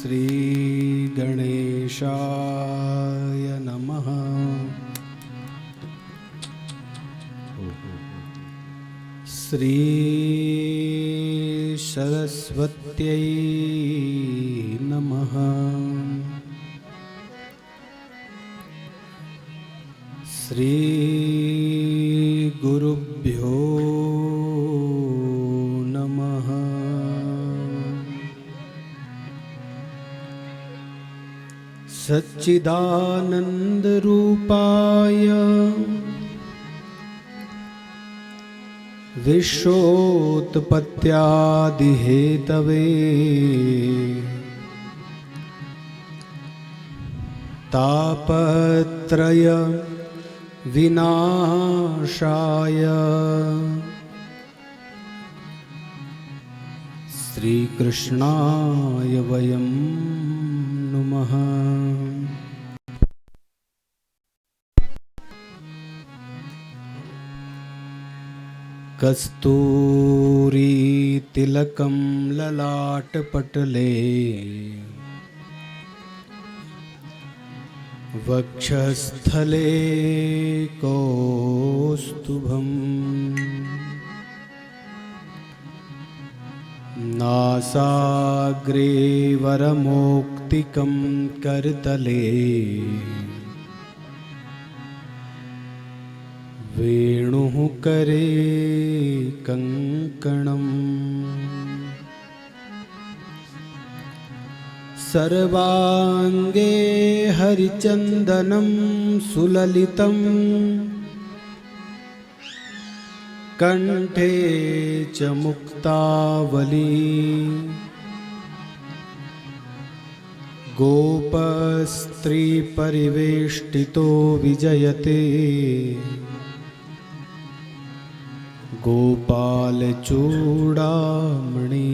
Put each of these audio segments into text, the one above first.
श्री गणेशाय नमः। श्री सरस्वत्यै नमः। श्री गुरुभ्यो नमः। सच्चिदानंद रूपाय विश्वोत्पत्त्यादिहेतवे तापत्रय विनाशाय श्रीकृष्णाय वयं नुमः। कस्तूरी तिलकं ललाटपटले वक्षस्थले कौस्तुभम् नासाग्रे वरमौक्तिकं करतले वेणुः करे कंकणम् सर्वांगे हरिचंदनं सुललितं कंठे च मुक्तावली गोपस्त्री परिवेष्टितो विजयते गोपाल चूड़ामणि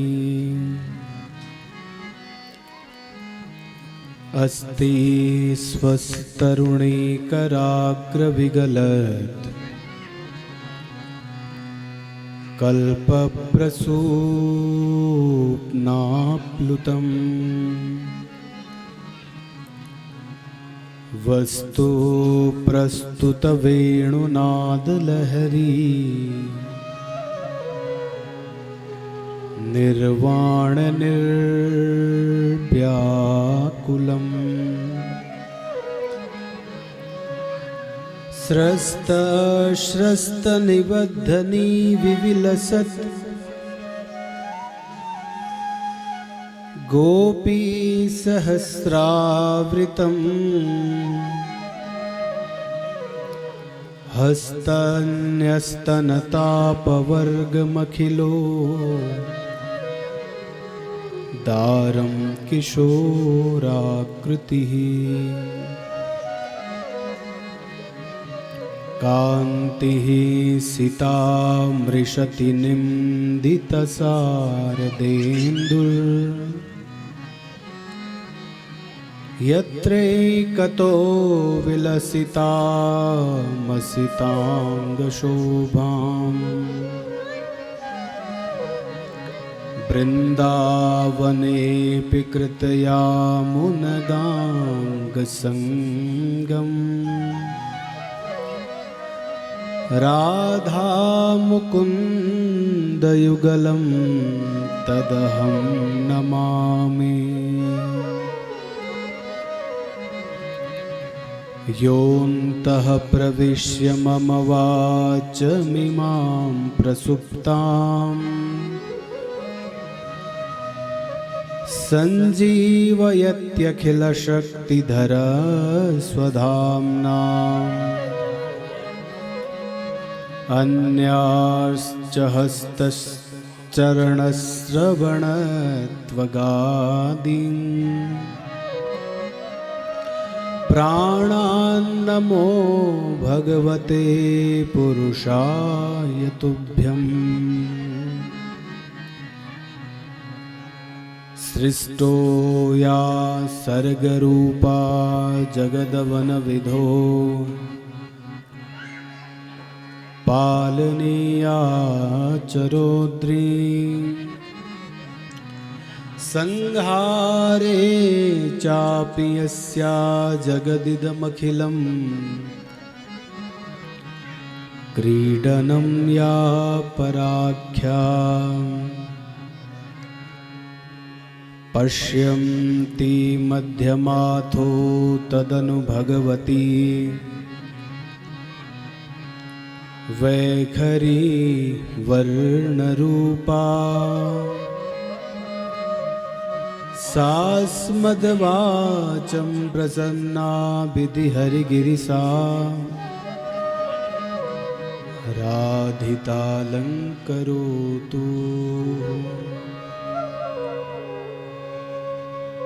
अस्ति स्वस्तरुणीकराग्रविगलत् कल्पप्रसूप्नाप्लुतम् वस्तु प्रस्तुतवेणुनादलहरी निर्वाण निर्व्याकुलम् स्रस्त श्रस्त निबद्धनी विविलसत् गोपी सहस्रावृतम् हस्तन्यस्तनतापवर्गमखिलो दारं किशोराकृतिः कान्तिः सितामृषति यत्रैकतो विलसितामसितांगशोभाम् वृन्दावनेऽपि कृतयामुनगाङ्गसङ्गम् राधा मुकुन्दयुगलं तदहं नमामि। योऽन्तः प्रविश्य मम वाचमिमां प्रसुप्ताम् सञ्जीवयत्यखिलशक्तिधरा स्वधाम्ना अन्याश्च हस्तश्चरणश्रवणत्वगादीन् प्राणान्नमो भगवते पुरुषाय तुभ्यम्। सृष्टो या सर्गरूपा जगदवनविधो पालनीया च रौद्री संहारे चापि यस्या जगदिदमखिलम् क्रीडनं या पराख्या पश्यन्ति मध्यमाथो तदनु भगवती वैखरी वर्णरूपा सा स्मद्वाचं प्रसन्ना विधिहरिगिरिसा राधितालङ्करोतु।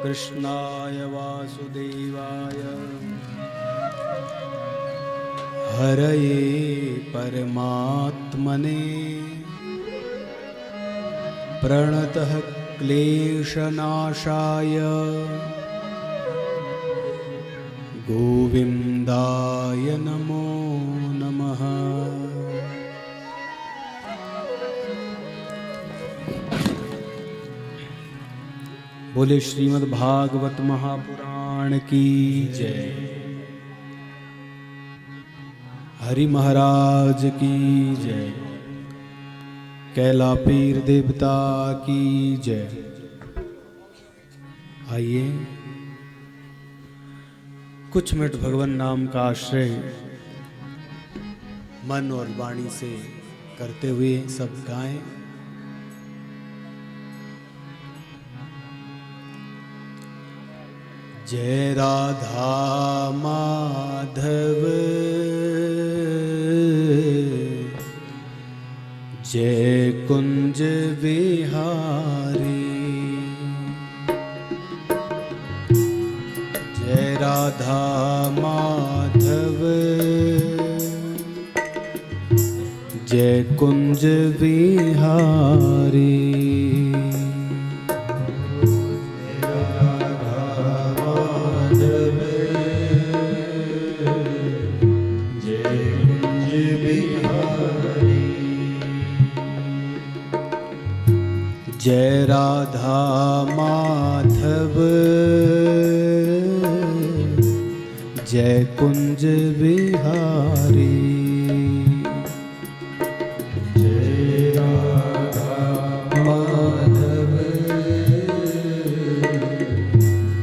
कृष्णाय वासुदेवाय हरये परमात्मने प्रणतः क्लेशनाशाय गोविन्दाय नमो नमः। बोले श्रीमद् भागवत महापुराण की जय। हरि महाराज की जय। कैला पीर देवता की जय। आइए कुछ मिनट भगवान नाम का आश्रय मन और वाणी से करते हुए सब गाएं। जय राधा माधव जय कुंज विहारी। जय राधा माधव जय कुंज विहारी। जय राधा माधव जय कुंज विहारी। जय राधा माधव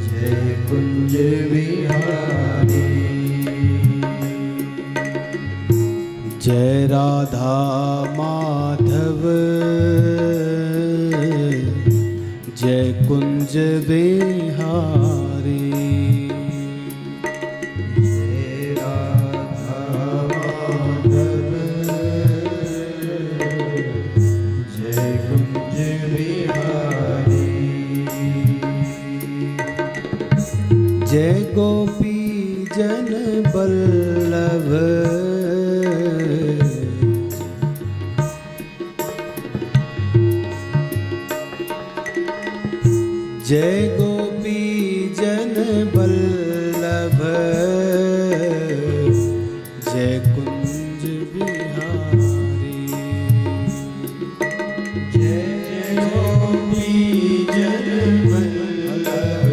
जय कुंज विहारी। जय राधा माधव जय कुंज विहारी। जय राधा माधव जय कुंज विहारी। जय गोपी जन बल्लभ जय गोपी जन बल्लभ जय कुंज बिहारी। जय गोपी जन बल्लभ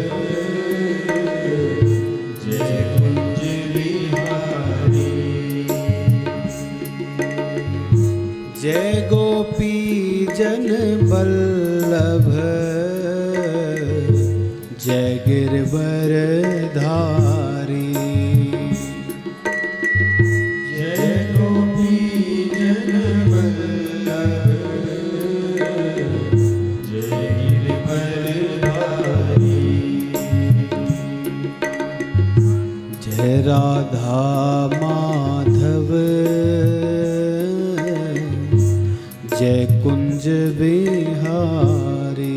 जय कुंज बिहारी। जय गोपी जन बल्लभ जय गिरवर धारी। जय गोपी जन बल्लभ जय गिरवर धारी। जय राधा माधव जय कुंज विहारी।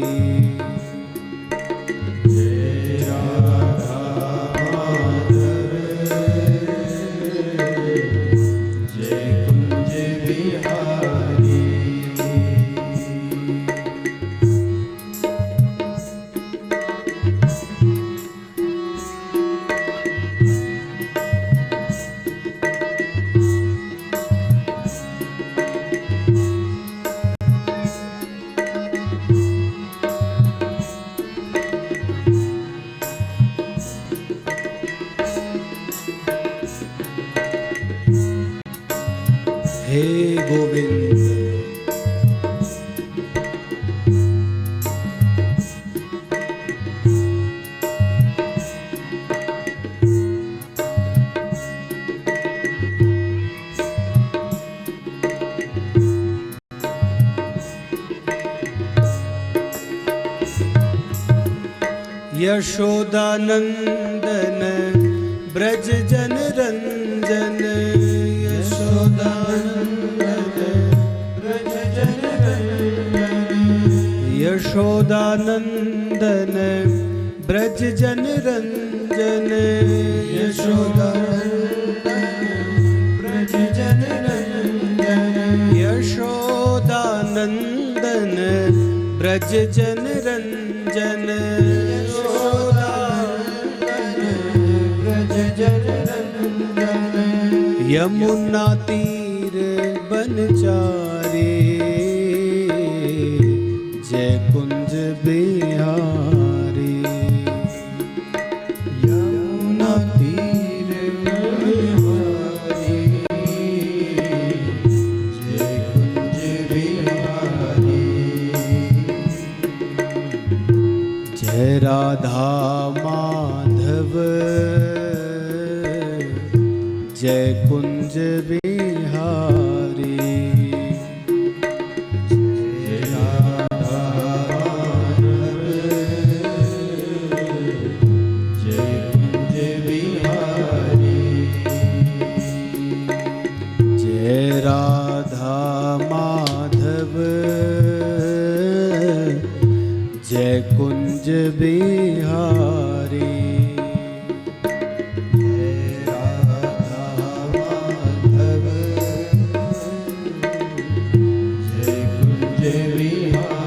यशोदानंदन ब्रज जन रंजन, यशोदानंदन ब्रज जन रंजन, यशोदानंदन ब्रज जन रंजन, यशोदानंदन ब्रज जन रंजन, यशोदानंदन ब्रज जन रंजन, यमुना तीर बनचारे जय कुंज बिहारी, यमुना तीर बनचारे जय कुंज बिहारी, जय राधा माधव जय कुंज बिहारी, जय राधा माधव जय कुंज बिहारी, जय राधा माधव जय कुंज बिहारी,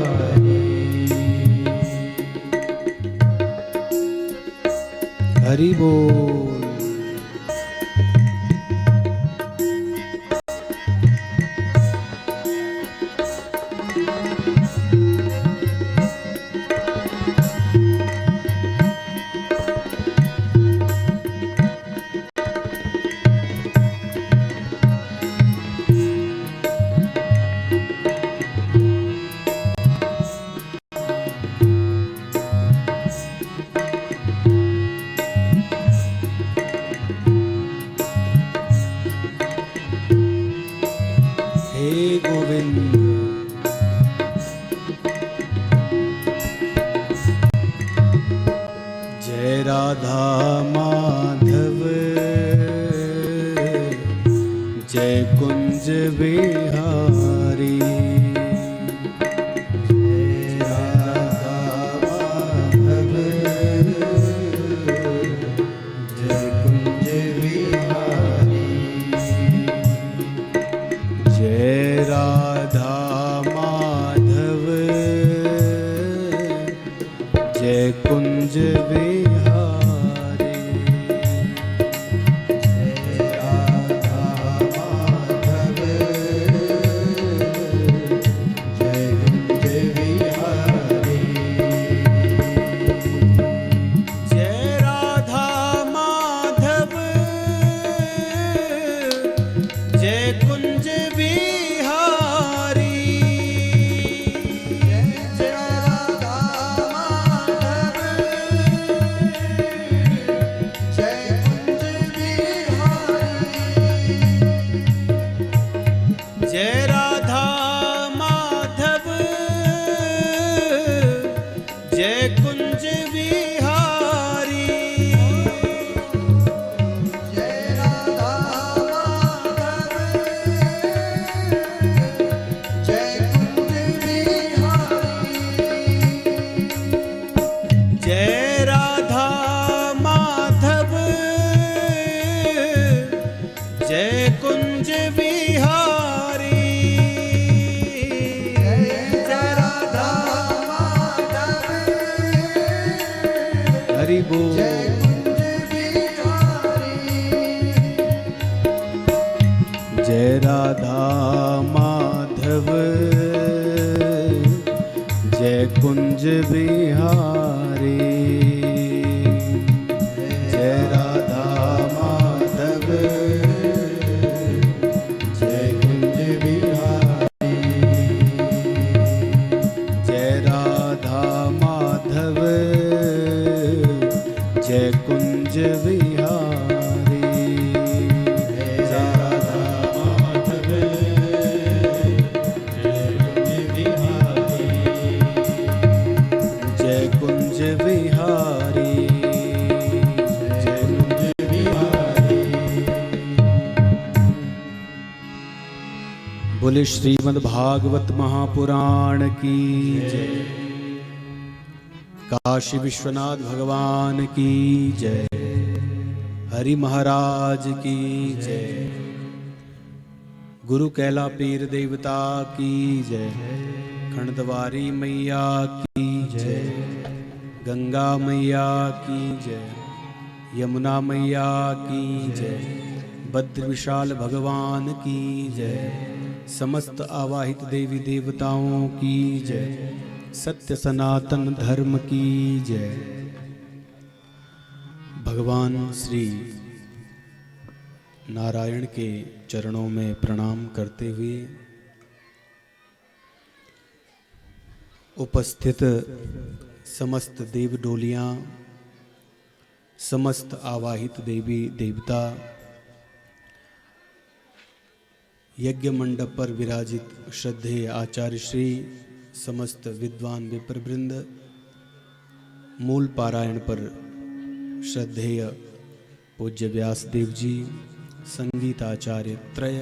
हरि बोल। जय राधा माधव जय कुंज बिहारी, जय राधा माधव जय कुंज बिहारी, जय राधा माधव जय कुंज बिहारी, हरि बोल। जय राधा माधव जय कुंज बिहारी, जय राधा माधव जय कुंज बिहारी, जय राधा माधव जय कुंज बिहारी, जय राधा माधव जय कुंज बिहारी, जय कुंज बिहारी। बोले श्रीमद् भागवत महापुराण की जय। काशी विश्वनाथ भगवान की जय। हरि महाराज की जय। गुरु कैला पीर देवता की जय। खंडवारी मैया की जय। गंगा मैया की जय। यमुना मैया की जय। भद्र विशाल भगवान की जय। समस्त आवाहित देवी देवताओं की जय। सत्य सनातन धर्म की जय। भगवान श्री नारायण के चरणों में प्रणाम करते हुए उपस्थित समस्त देव डोलियां, समस्त आवाहित देवी देवता, यज्ञ मंडप पर विराजित श्रद्धेय आचार्य श्री, समस्त विद्वान विप्रवृंद, मूल पारायण पर श्रद्धेय पूज्य व्यास देव जी, संगीत आचार्य त्रय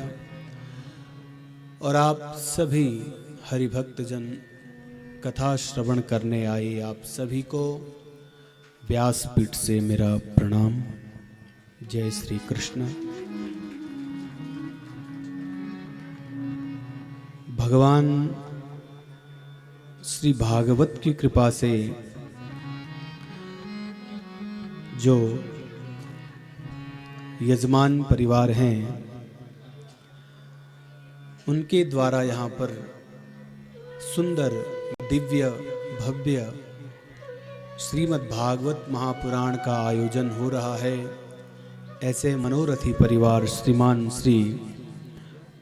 और आप सभी हरिभक्त जन कथा श्रवण करने आए आप सभी को व्यासपीठ से मेरा प्रणाम। जय श्री कृष्ण। भगवान श्री भागवत की कृपा से जो यजमान परिवार हैं उनके द्वारा यहाँ पर सुंदर दिव्य भव्य श्रीमद् भागवत महापुराण का आयोजन हो रहा है। ऐसे मनोरथी परिवार श्रीमान श्री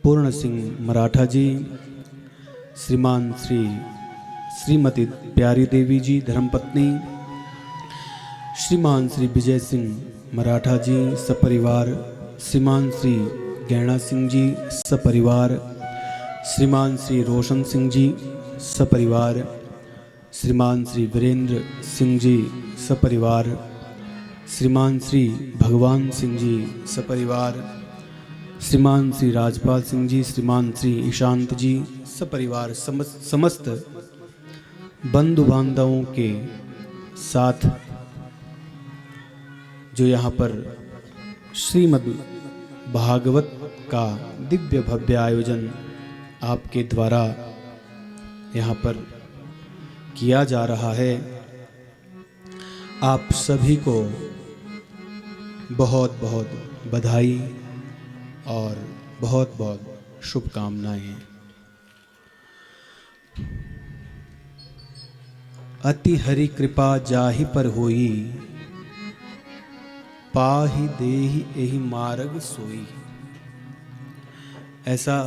पूर्ण सिंह मराठा जी, श्रीमान श्रीमती प्यारी देवी जी धर्मपत्नी, श्रीमान श्री विजय सिंह मराठा जी सपरिवार, श्रीमान श्री गैणा सिंह जी सपरिवार, श्रीमान श्री रोशन सिंह जी सपरिवार, श्रीमान श्री वीरेंद्र सिंह जी सपरिवार, श्रीमान श्री भगवान सिंह जी सपरिवार, श्रीमान श्री राजपाल सिंह जी, श्रीमान श्री ईशांत जी सपरिवार, समस्त बंधु बांधवों के साथ जो यहाँ पर श्रीमद् भागवत का दिव्य भव्य आयोजन आपके द्वारा यहाँ पर किया जा रहा है, आप सभी को बहुत बहुत बधाई और बहुत बहुत शुभकामनाएं। अति हरि कृपा जाहि पर होई, पाहि देहि एहि मार्ग सोई। ऐसा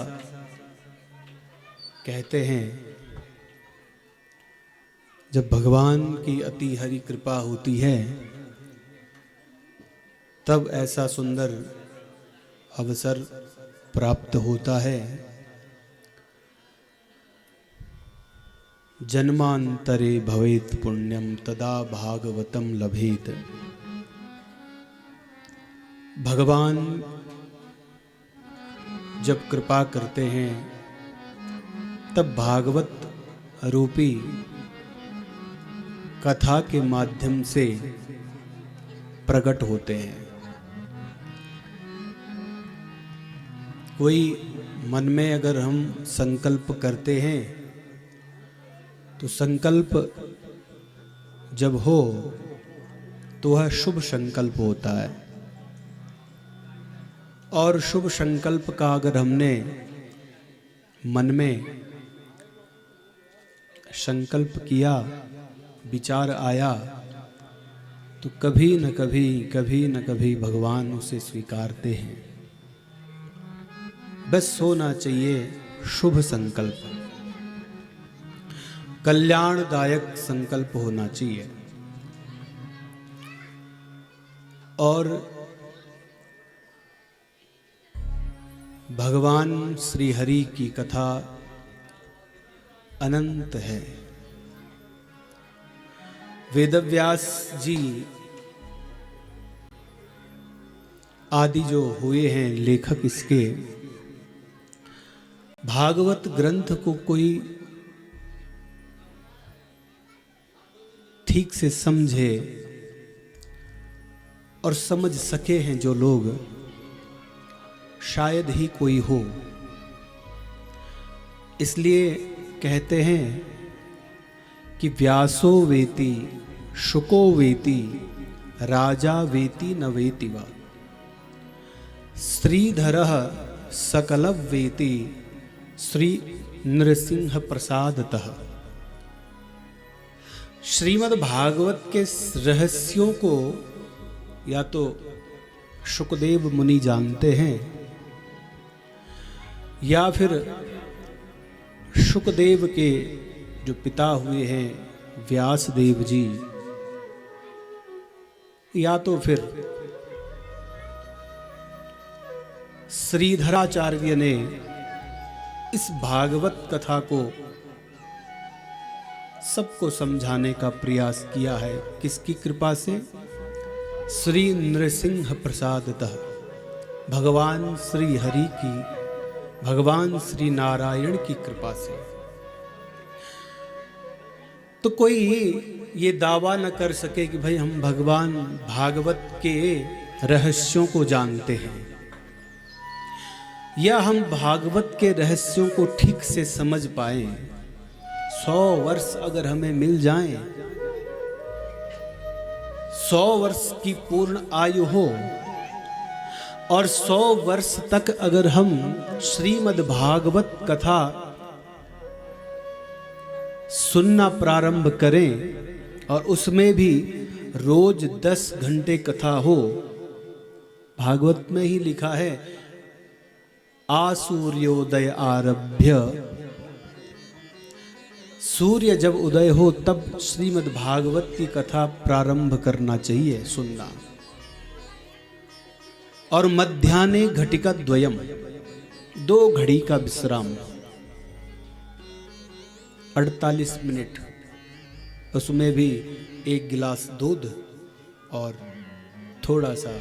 कहते हैं जब भगवान की अति हरि कृपा होती है तब ऐसा सुंदर अवसर प्राप्त होता है। जन्मांतरे भवेत पुण्यम तदा भागवतम लभेत। भगवान जब कृपा करते हैं तब भागवत रूपी कथा के माध्यम से प्रकट होते हैं। कोई मन में अगर हम संकल्प करते हैं तो संकल्प जब हो तो वह शुभ संकल्प होता है, और शुभ संकल्प का अगर हमने मन में संकल्प किया, विचार आया, तो कभी न कभी भगवान उसे स्वीकारते हैं। बस होना चाहिए शुभ संकल्प, कल्याणदायक संकल्प होना चाहिए। और भगवान श्री हरि की कथा अनंत है। वेदव्यास जी आदि जो हुए हैं लेखक इसके, भागवत ग्रंथ को कोई ठीक से समझे और समझ सके हैं जो लोग, शायद ही कोई हो। इसलिए कहते हैं कि व्यासो वेति शुको वेति राजा वेति न वेति वा, श्रीधरः सकलं वेति श्री नृसिंह प्रसादतः। श्रीमद् भागवत के रहस्यों को या तो शुकदेव मुनि जानते हैं या फिर शुकदेव के जो पिता हुए हैं व्यास देव जी, या तो फिर श्रीधराचार्य ने इस भागवत कथा को सबको समझाने का प्रयास किया है। किसकी कृपा से? श्री नृसिंह प्रसादतः, भगवान श्री हरि की, भगवान श्री नारायण की कृपा से। तो कोई ये दावा न कर सके कि भाई हम भगवान भागवत के रहस्यों को जानते हैं, या हम भागवत के रहस्यों को ठीक से समझ पाए। 100 वर्ष अगर हमें मिल जाएं, 100 वर्ष की पूर्ण आयु हो और 100 वर्ष तक अगर हम श्रीमद् भागवत कथा सुनना प्रारंभ करें और उसमें भी रोज 10 घंटे कथा हो। भागवत में ही लिखा है, आसूर्योदय आरभ्य, सूर्य जब उदय हो तब श्रीमद् भागवत की कथा प्रारंभ करना चाहिए सुनना। और मध्याह्ने घटिका द्वयम, 2 घड़ी का विश्राम, 48 मिनट, उसमें भी 1 गिलास दूध और थोड़ा सा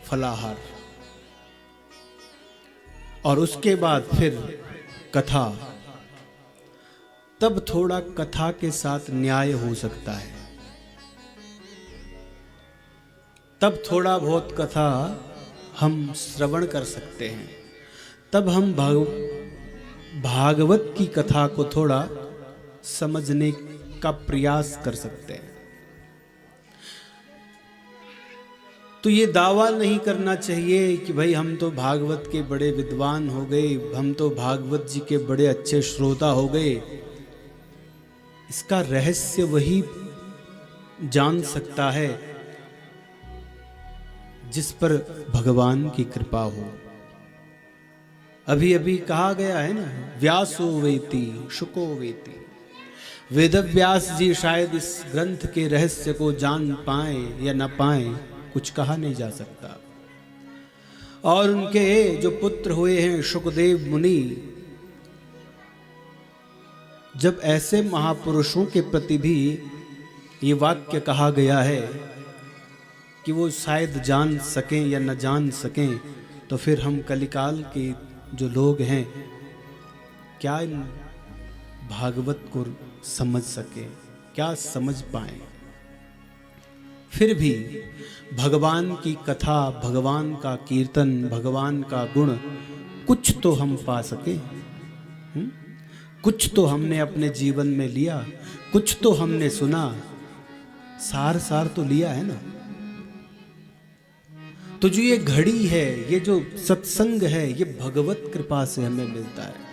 फलाहार, और उसके बाद फिर कथा। तब थोड़ा कथा के साथ न्याय हो सकता है, तब थोड़ा बहुत कथा हम श्रवण कर सकते हैं, तब हम भागवत की कथा को थोड़ा समझने का प्रयास कर सकते हैं। तो ये दावा नहीं करना चाहिए कि भाई हम तो भागवत के बड़े विद्वान हो गए, हम तो भागवत जी के बड़े अच्छे श्रोता हो गए। इसका रहस्य वही जान सकता है जिस पर भगवान की कृपा हो। अभी अभी कहा गया है ना, व्यासो वेति शुको वेति। वेद व्यास जी शायद इस ग्रंथ के रहस्य को जान पाए या न पाए, कुछ कहा नहीं जा सकता। और उनके जो पुत्र हुए हैं शुकदेव मुनि, जब ऐसे महापुरुषों के प्रति भी ये वाक्य कहा गया है कि वो शायद जान सकें या न जान सकें, तो फिर हम कलिकाल के जो लोग हैं क्या इन भागवत को समझ सके, क्या समझ पाए। फिर भी भगवान की कथा, भगवान का कीर्तन, भगवान का गुण कुछ तो हम पा सके। कुछ तो हमने अपने जीवन में लिया, कुछ तो हमने सुना, सार तो लिया है ना। तो जो ये घड़ी है, ये जो सत्संग है, ये भगवत कृपा से हमें मिलता है।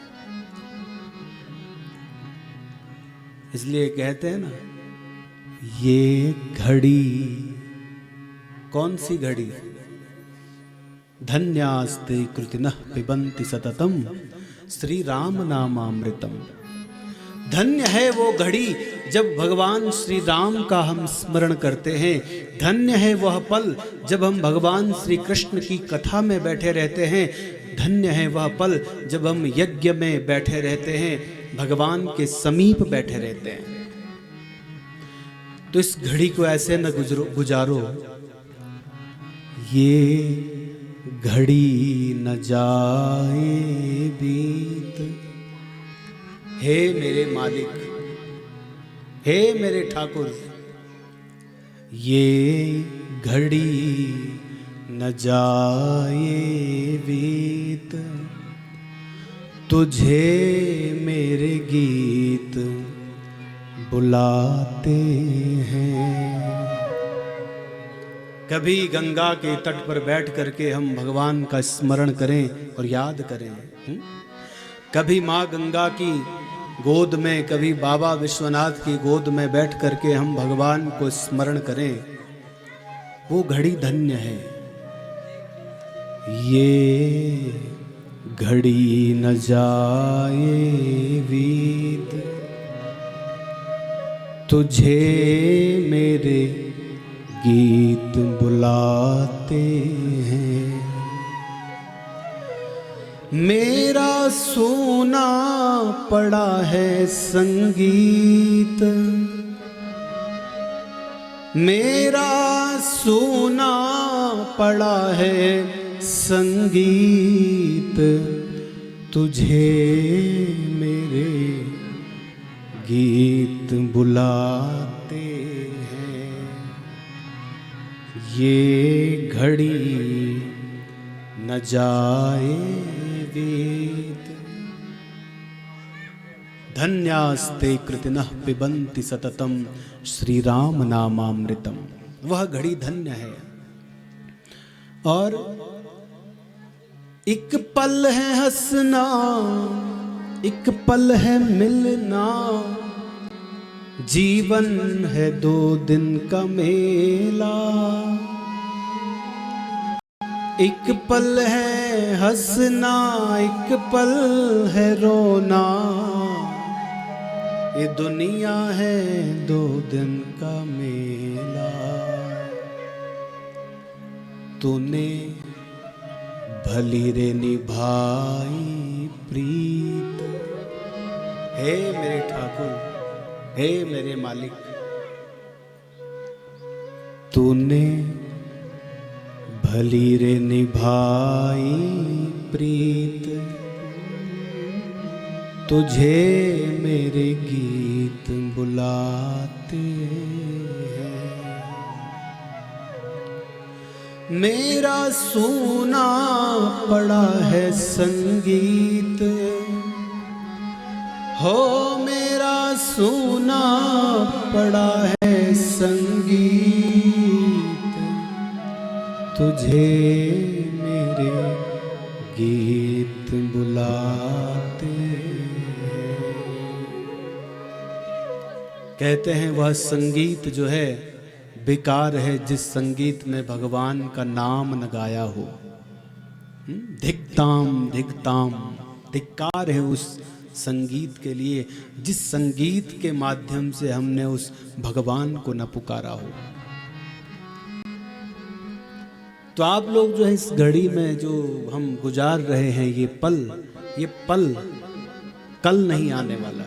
इसलिए कहते हैं ना, ये घड़ी, कौन सी घड़ी? धन्यास्ते कृतिनः पिबन्ति सततम श्री राम नामामृतम। धन्य है वो घड़ी जब भगवान श्री राम का हम स्मरण करते हैं। धन्य है वह पल जब हम भगवान श्री कृष्ण की कथा में बैठे रहते हैं। धन्य है वह पल जब हम यज्ञ में बैठे रहते हैं, भगवान के समीप बैठे रहते हैं। तो इस घड़ी को ऐसे न गुजारो, ये घड़ी न जाए बीत। हे मेरे मालिक, हे मेरे ठाकुर, ये घड़ी न जाए बीत, तुझे मेरे गीत बुलाते हैं। कभी गंगा के तट पर बैठ करके हम भगवान का स्मरण करें और याद करें। कभी माँ गंगा की गोद में, कभी बाबा विश्वनाथ की गोद में बैठ करके हम भगवान को स्मरण करें। वो घड़ी धन्य है। ये घड़ी न जाए बीत, तुझे मेरे गीत बुलाते हैं। मेरा सोना पड़ा है संगीत, मेरा सोना पड़ा है संगीत, तुझे मेरे गीत बुलाते हैं। ये घड़ी न जाए बीत। धन्यास्ते कृतिनः पिबन्ति सततम श्री राम नामामृतम। वह घड़ी धन्य है। और एक पल है हंसना, एक पल है मिलना, जीवन है 2 दिन का मेला। एक पल है हंसना, एक पल है रोना, ये दुनिया है 2 दिन का मेला। तूने भली रे निभाई प्रीत। हे मेरे ठाकुर, हे मेरे मालिक, तूने भली रे निभाई प्रीत, तुझे मेरे गीत बुलाते हैं। मेरा सोना पड़ा है संगीत, हो मेरा सोना पड़ा है संगीत, तुझे मेरे गीत बुलाते हैं। कहते हैं वह संगीत जो है बेकार है जिस संगीत में भगवान का नाम न गाया हो। धिक्ताम धिक्ताम, धिक्कार है उस संगीत के लिए जिस संगीत के माध्यम से हमने उस भगवान को न पुकारा हो। तो आप लोग जो है इस घड़ी में जो हम गुजार रहे हैं ये पल कल नहीं आने वाला।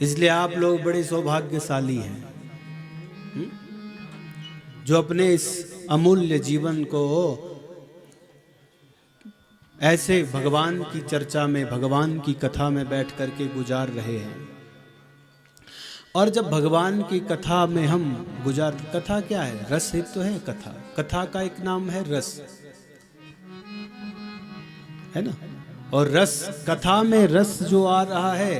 इसलिए आप लोग बड़े सौभाग्यशाली हैं जो अपने इस अमूल्य जीवन को ऐसे भगवान की चर्चा में, भगवान की कथा में बैठ करके गुजार रहे हैं। और जब भगवान की कथा में हम गुजार, कथा क्या है? रस ही तो है कथा। कथा का एक नाम है रस, है ना। और रस, कथा में रस जो आ रहा है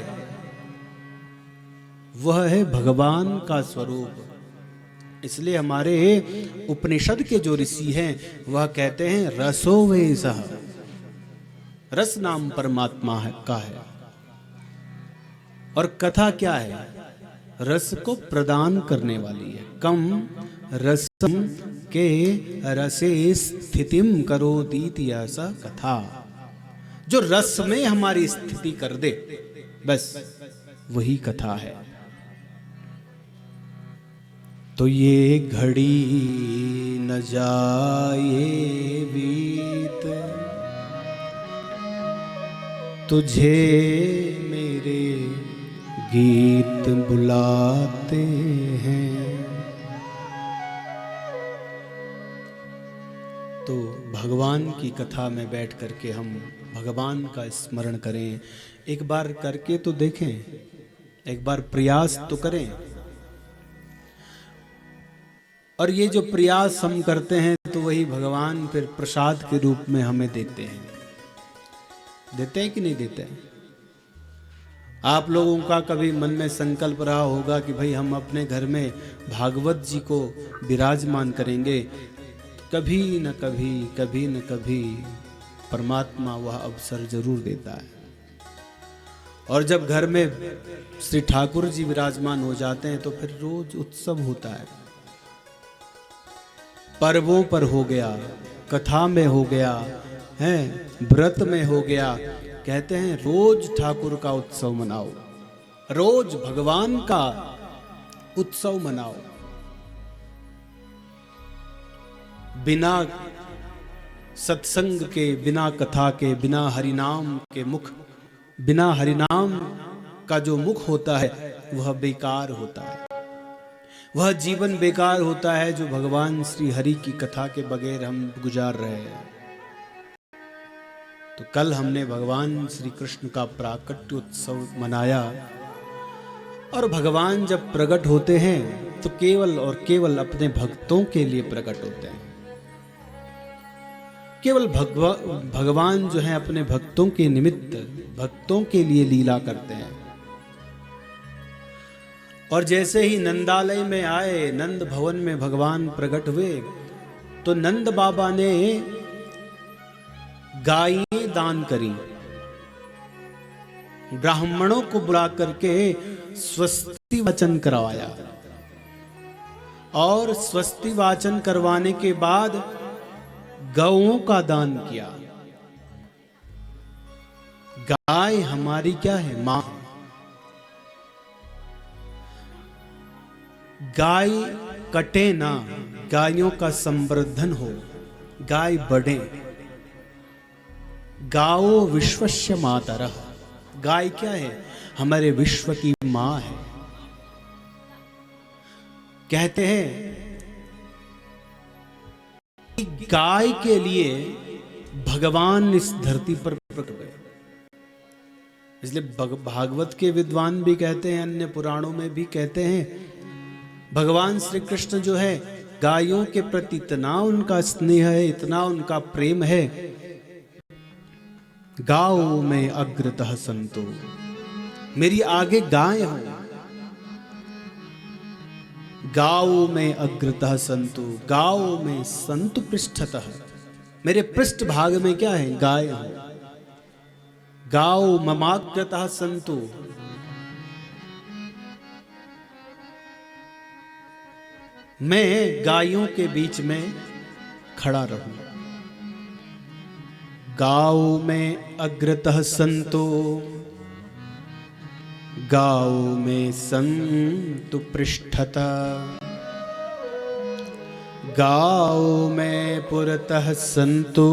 वह है भगवान का स्वरूप। इसलिए हमारे उपनिषद के जो ऋषि हैं वह कहते हैं रसो वे सह, रस नाम परमात्मा का है। और कथा क्या है? रस को प्रदान करने वाली है। कम रसम के रसे स्थितिम करोतीति ऐसा कथा। जो रस में हमारी स्थिति कर दे, बस वही कथा है। तो ये घड़ी न जाए बीत, तुझे मेरे गीत बुलाते हैं। तो भगवान की कथा में बैठ करके हम भगवान का स्मरण करें। एक बार करके तो देखें, एक बार प्रयास तो करें। और ये जो प्रयास हम करते हैं तो वही भगवान फिर प्रसाद के रूप में हमें देते हैं। देते हैं कि नहीं देते हैं? आप लोगों का कभी मन में संकल्प रहा होगा कि भाई हम अपने घर में भागवत जी को विराजमान करेंगे। कभी न कभी, कभी न कभी परमात्मा वह अवसर जरूर देता है। और जब घर में श्री ठाकुर जी विराजमान हो जाते हैं तो फिर रोज उत्सव होता है। पर्वों पर हो गया, कथा में हो गया है, व्रत में हो गया। कहते हैं रोज ठाकुर का उत्सव मनाओ, रोज भगवान का उत्सव मनाओ। बिना सत्संग के, बिना कथा के, बिना हरिनाम के मुख, बिना हरिनाम का जो मुख होता है वह बेकार होता है। वह जीवन बेकार होता है जो भगवान श्री हरि की कथा के बगैर हम गुजार रहे हैं। तो कल हमने भगवान श्री कृष्ण का प्राकट्य उत्सव मनाया। और भगवान जब प्रकट होते हैं तो केवल और केवल अपने भक्तों के लिए प्रकट होते हैं। केवल भगवान जो है अपने भक्तों के निमित्त, भक्तों के लिए लीला करते हैं। और जैसे ही नंदालय में आए, नंद भवन में भगवान प्रकट हुए, तो नंद बाबा ने गायें दान करी। ब्राह्मणों को बुला करके स्वस्ति वाचन करवाया। और स्वस्ति वाचन करवाने के बाद गौओं का दान किया। गाय हमारी क्या है? मां। गाय कटे ना, गायों का संवर्धन हो, गाय बढ़े। गाओ विश्वस्य मातरः। गाय क्या है? हमारे विश्व की मां है। कहते हैं कि गाय के लिए भगवान इस धरती पर प्रकट हुए। इसलिए भागवत के विद्वान भी कहते हैं, अन्य पुराणों में भी कहते हैं, भगवान श्री कृष्ण जो है गायों के प्रति इतना उनका स्नेह है, इतना उनका प्रेम है। गाओ में अग्रतः संतो, मेरी आगे गाय हो। गाओ में अग्रतः संतो, गाओ में संतु पृष्ठतः, मेरे पृष्ठ भाग में क्या है? गाय हो। गाओ ममाग्रतः संतो, मैं गायों के बीच में खड़ा रहूं। गाओ में अग्रतः संतो, गाओ में संतु पृष्ठतः, गाओ में पुरतः संतो,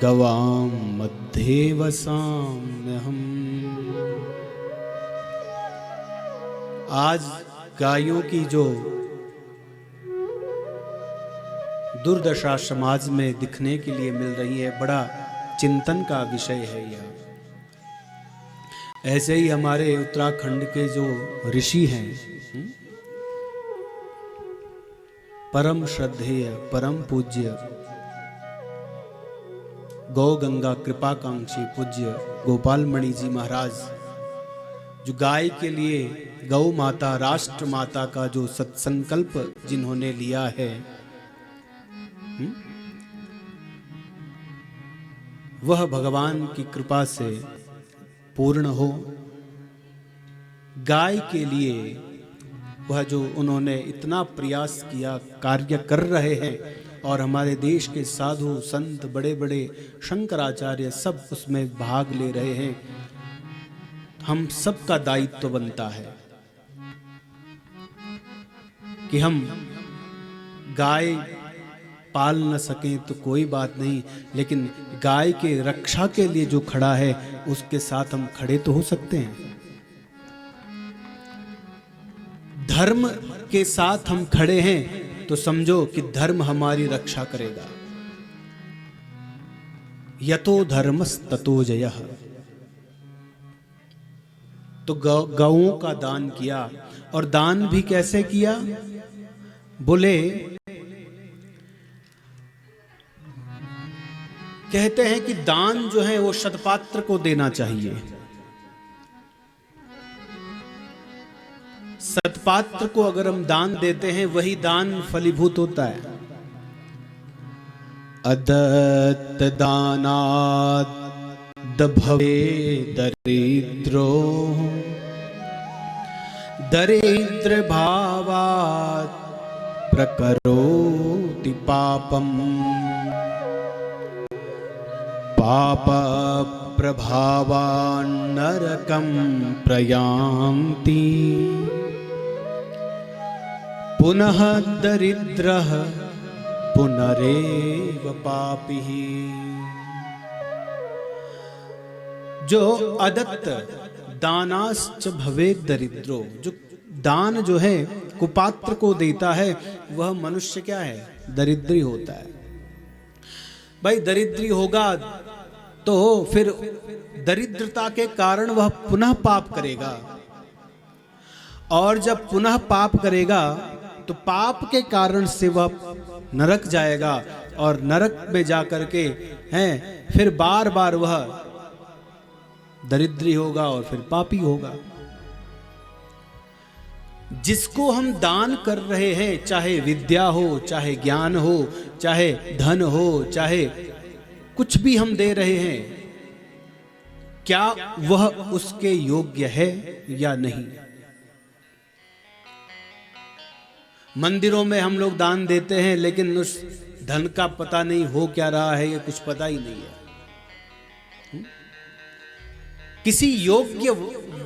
गवां मध्ये वसाम्यहम्। आज गायों की जो दुर्दशा समाज में दिखने के लिए मिल रही है, बड़ा चिंतन का विषय है यह। ऐसे ही हमारे उत्तराखंड के जो ऋषि हैं, परम श्रद्धेय, परम पूज्य गौ गंगा कृपाकांक्षी पूज्य गोपाल मणि जी महाराज, जो गाय के लिए, गौ माता, राष्ट्र माता का जो सत्संकल्प जिन्होंने लिया है, वह भगवान की कृपा से पूर्ण हो। गाय के लिए वह जो उन्होंने इतना प्रयास किया, कार्य कर रहे हैं। और हमारे देश के साधु संत, बड़े बड़े शंकराचार्य सब उसमें भाग ले रहे हैं। हम सबका दायित्व बनता है कि हम गाय पाल न सकें तो कोई बात नहीं, लेकिन गाय के रक्षा के लिए जो खड़ा है उसके साथ हम खड़े तो हो सकते हैं। धर्म के साथ हम खड़े हैं तो समझो कि धर्म हमारी रक्षा करेगा। यतो धर्मस्ततो जयः। तो गौओं का दान किया, और दान भी कैसे किया? बोले, कहते हैं कि दान जो है वो शतपात्र को देना चाहिए। सतपात्र को अगर हम दान देते हैं वही दान फलीभूत होता है। अदत्त दानात् भवे दरिद्रो दरिद्र भावात् प्रकरोति पापम पाप प्रभावान् नरकं प्रयान्ति पुनः दरिद्रः पुनरेव पापिः। जो अदत्त दानाश्च भवेत् दरिद्रो, जो दान जो है कुपात्र को देता है वह मनुष्य क्या है? दरिद्री होता है। भाई दरिद्री होगा तो फिर दरिद्रता के कारण वह पुनः पाप करेगा, और जब पुनः पाप करेगा तो पाप के कारण से वह नरक जाएगा, और नरक में जाकर के हैं फिर बार बार वह दरिद्री होगा और फिर पापी होगा। जिसको हम दान कर रहे हैं, चाहे विद्या हो, चाहे ज्ञान हो, चाहे धन हो, चाहे कुछ भी हम दे रहे हैं, क्या वह उसके योग्य है या नहीं? मंदिरों में हम लोग दान देते हैं, लेकिन उस धन का पता नहीं हो क्या रहा है, ये कुछ पता ही नहीं है। किसी योग्य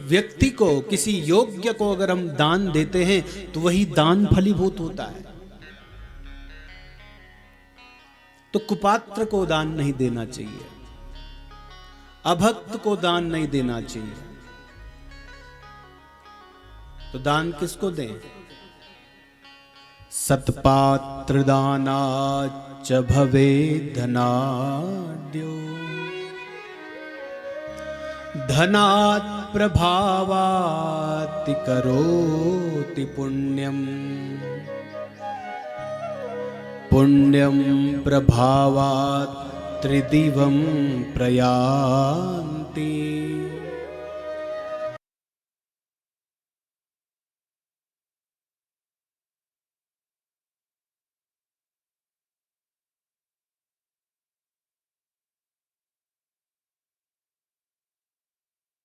व्यक्ति को, किसी योग्य को अगर हम दान देते हैं तो वही दान फलीभूत होता है। तो कुपात्र को दान नहीं देना चाहिए, अभक्त को दान नहीं देना चाहिए। तो दान किसको दें? सत्पात्र दानाच्च भवेत् धनाढ्यो धनात् प्रभावात् करोति पुण्यम पुण्यम प्रभावात् त्रिदिवं प्रयान्ति।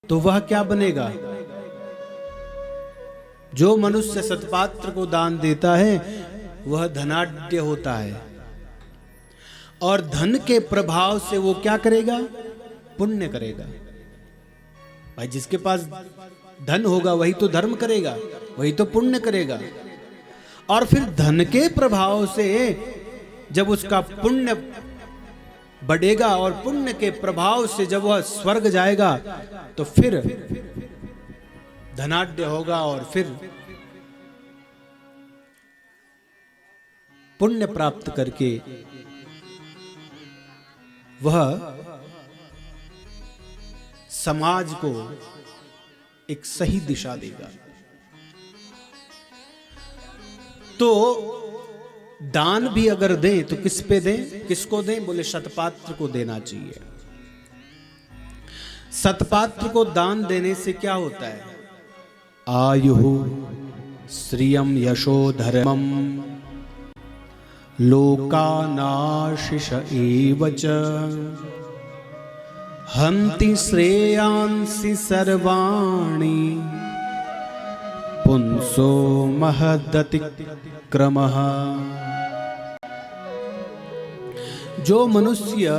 तो वह क्या बनेगा? जो मनुष्य सत्पात्र को दान देता है वह धनाढ्य होता है, और धन के प्रभाव से वो क्या करेगा? पुण्य करेगा। भाई जिसके पास धन होगा वही तो धर्म करेगा, वही तो पुण्य करेगा। और फिर धन के प्रभाव से जब उसका पुण्य बढ़ेगा और पुण्य के प्रभाव से जब वह स्वर्ग जाएगा तो फिर धनाढ्य होगा, और फिर पुण्य प्राप्त करके वह समाज को एक सही दिशा देगा। तो दान भी अगर दें तो किस पे दें? किसको दें? बोले शतपात्र को देना चाहिए। सतपात्र को दान देने से क्या होता है? आयुः श्रियं यशो धर्मं लोकानाशिष एव च हन्ति श्रेयांसि सर्वाणि पुंसो महदतिक्रमः। जो मनुष्य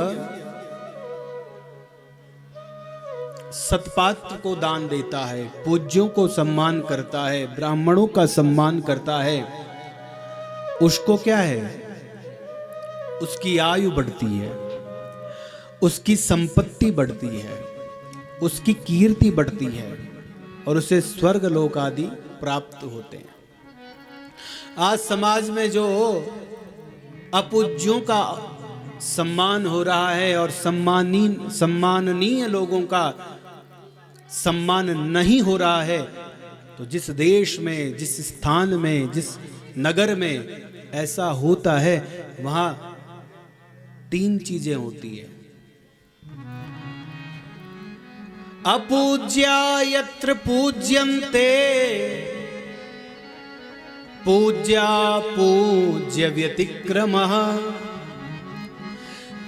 सतपात्र को दान देता है, पूज्यों को सम्मान करता है, ब्राह्मणों का सम्मान करता है, उसको क्या है? उसकी आयु बढ़ती है, उसकी संपत्ति बढ़ती है, उसकी कीर्ति बढ़ती है, और उसे स्वर्ग लोक आदि प्राप्त होते हैं। आज समाज में जो अपूज्यों का सम्मान हो रहा है और सम्माननीय लोगों का सम्मान नहीं हो रहा है, तो जिस देश में, जिस स्थान में, जिस नगर में ऐसा होता है, वहां 3 चीजें होती है। अपूज्या यत्र पूज्यन्ते, पूज्या पूज्य व्यतिक्रमः,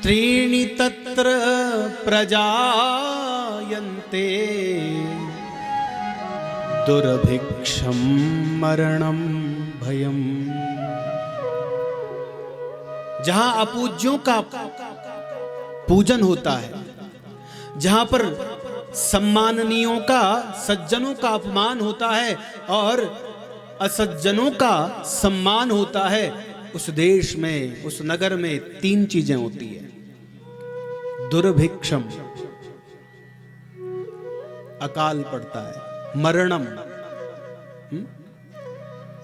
त्रीणि तत्र प्रजायन्ते, दुर्भिक्षं मरणं भयम्। जहां अपूज्यों का पूजन होता है, जहां पर सम्माननीयों का, सज्जनों का अपमान होता है और असज्जनों का सम्मान होता है, उस देश में, उस नगर में 3 चीजें होती है। दुर्भिक्षम, अकाल पड़ता है, मरणम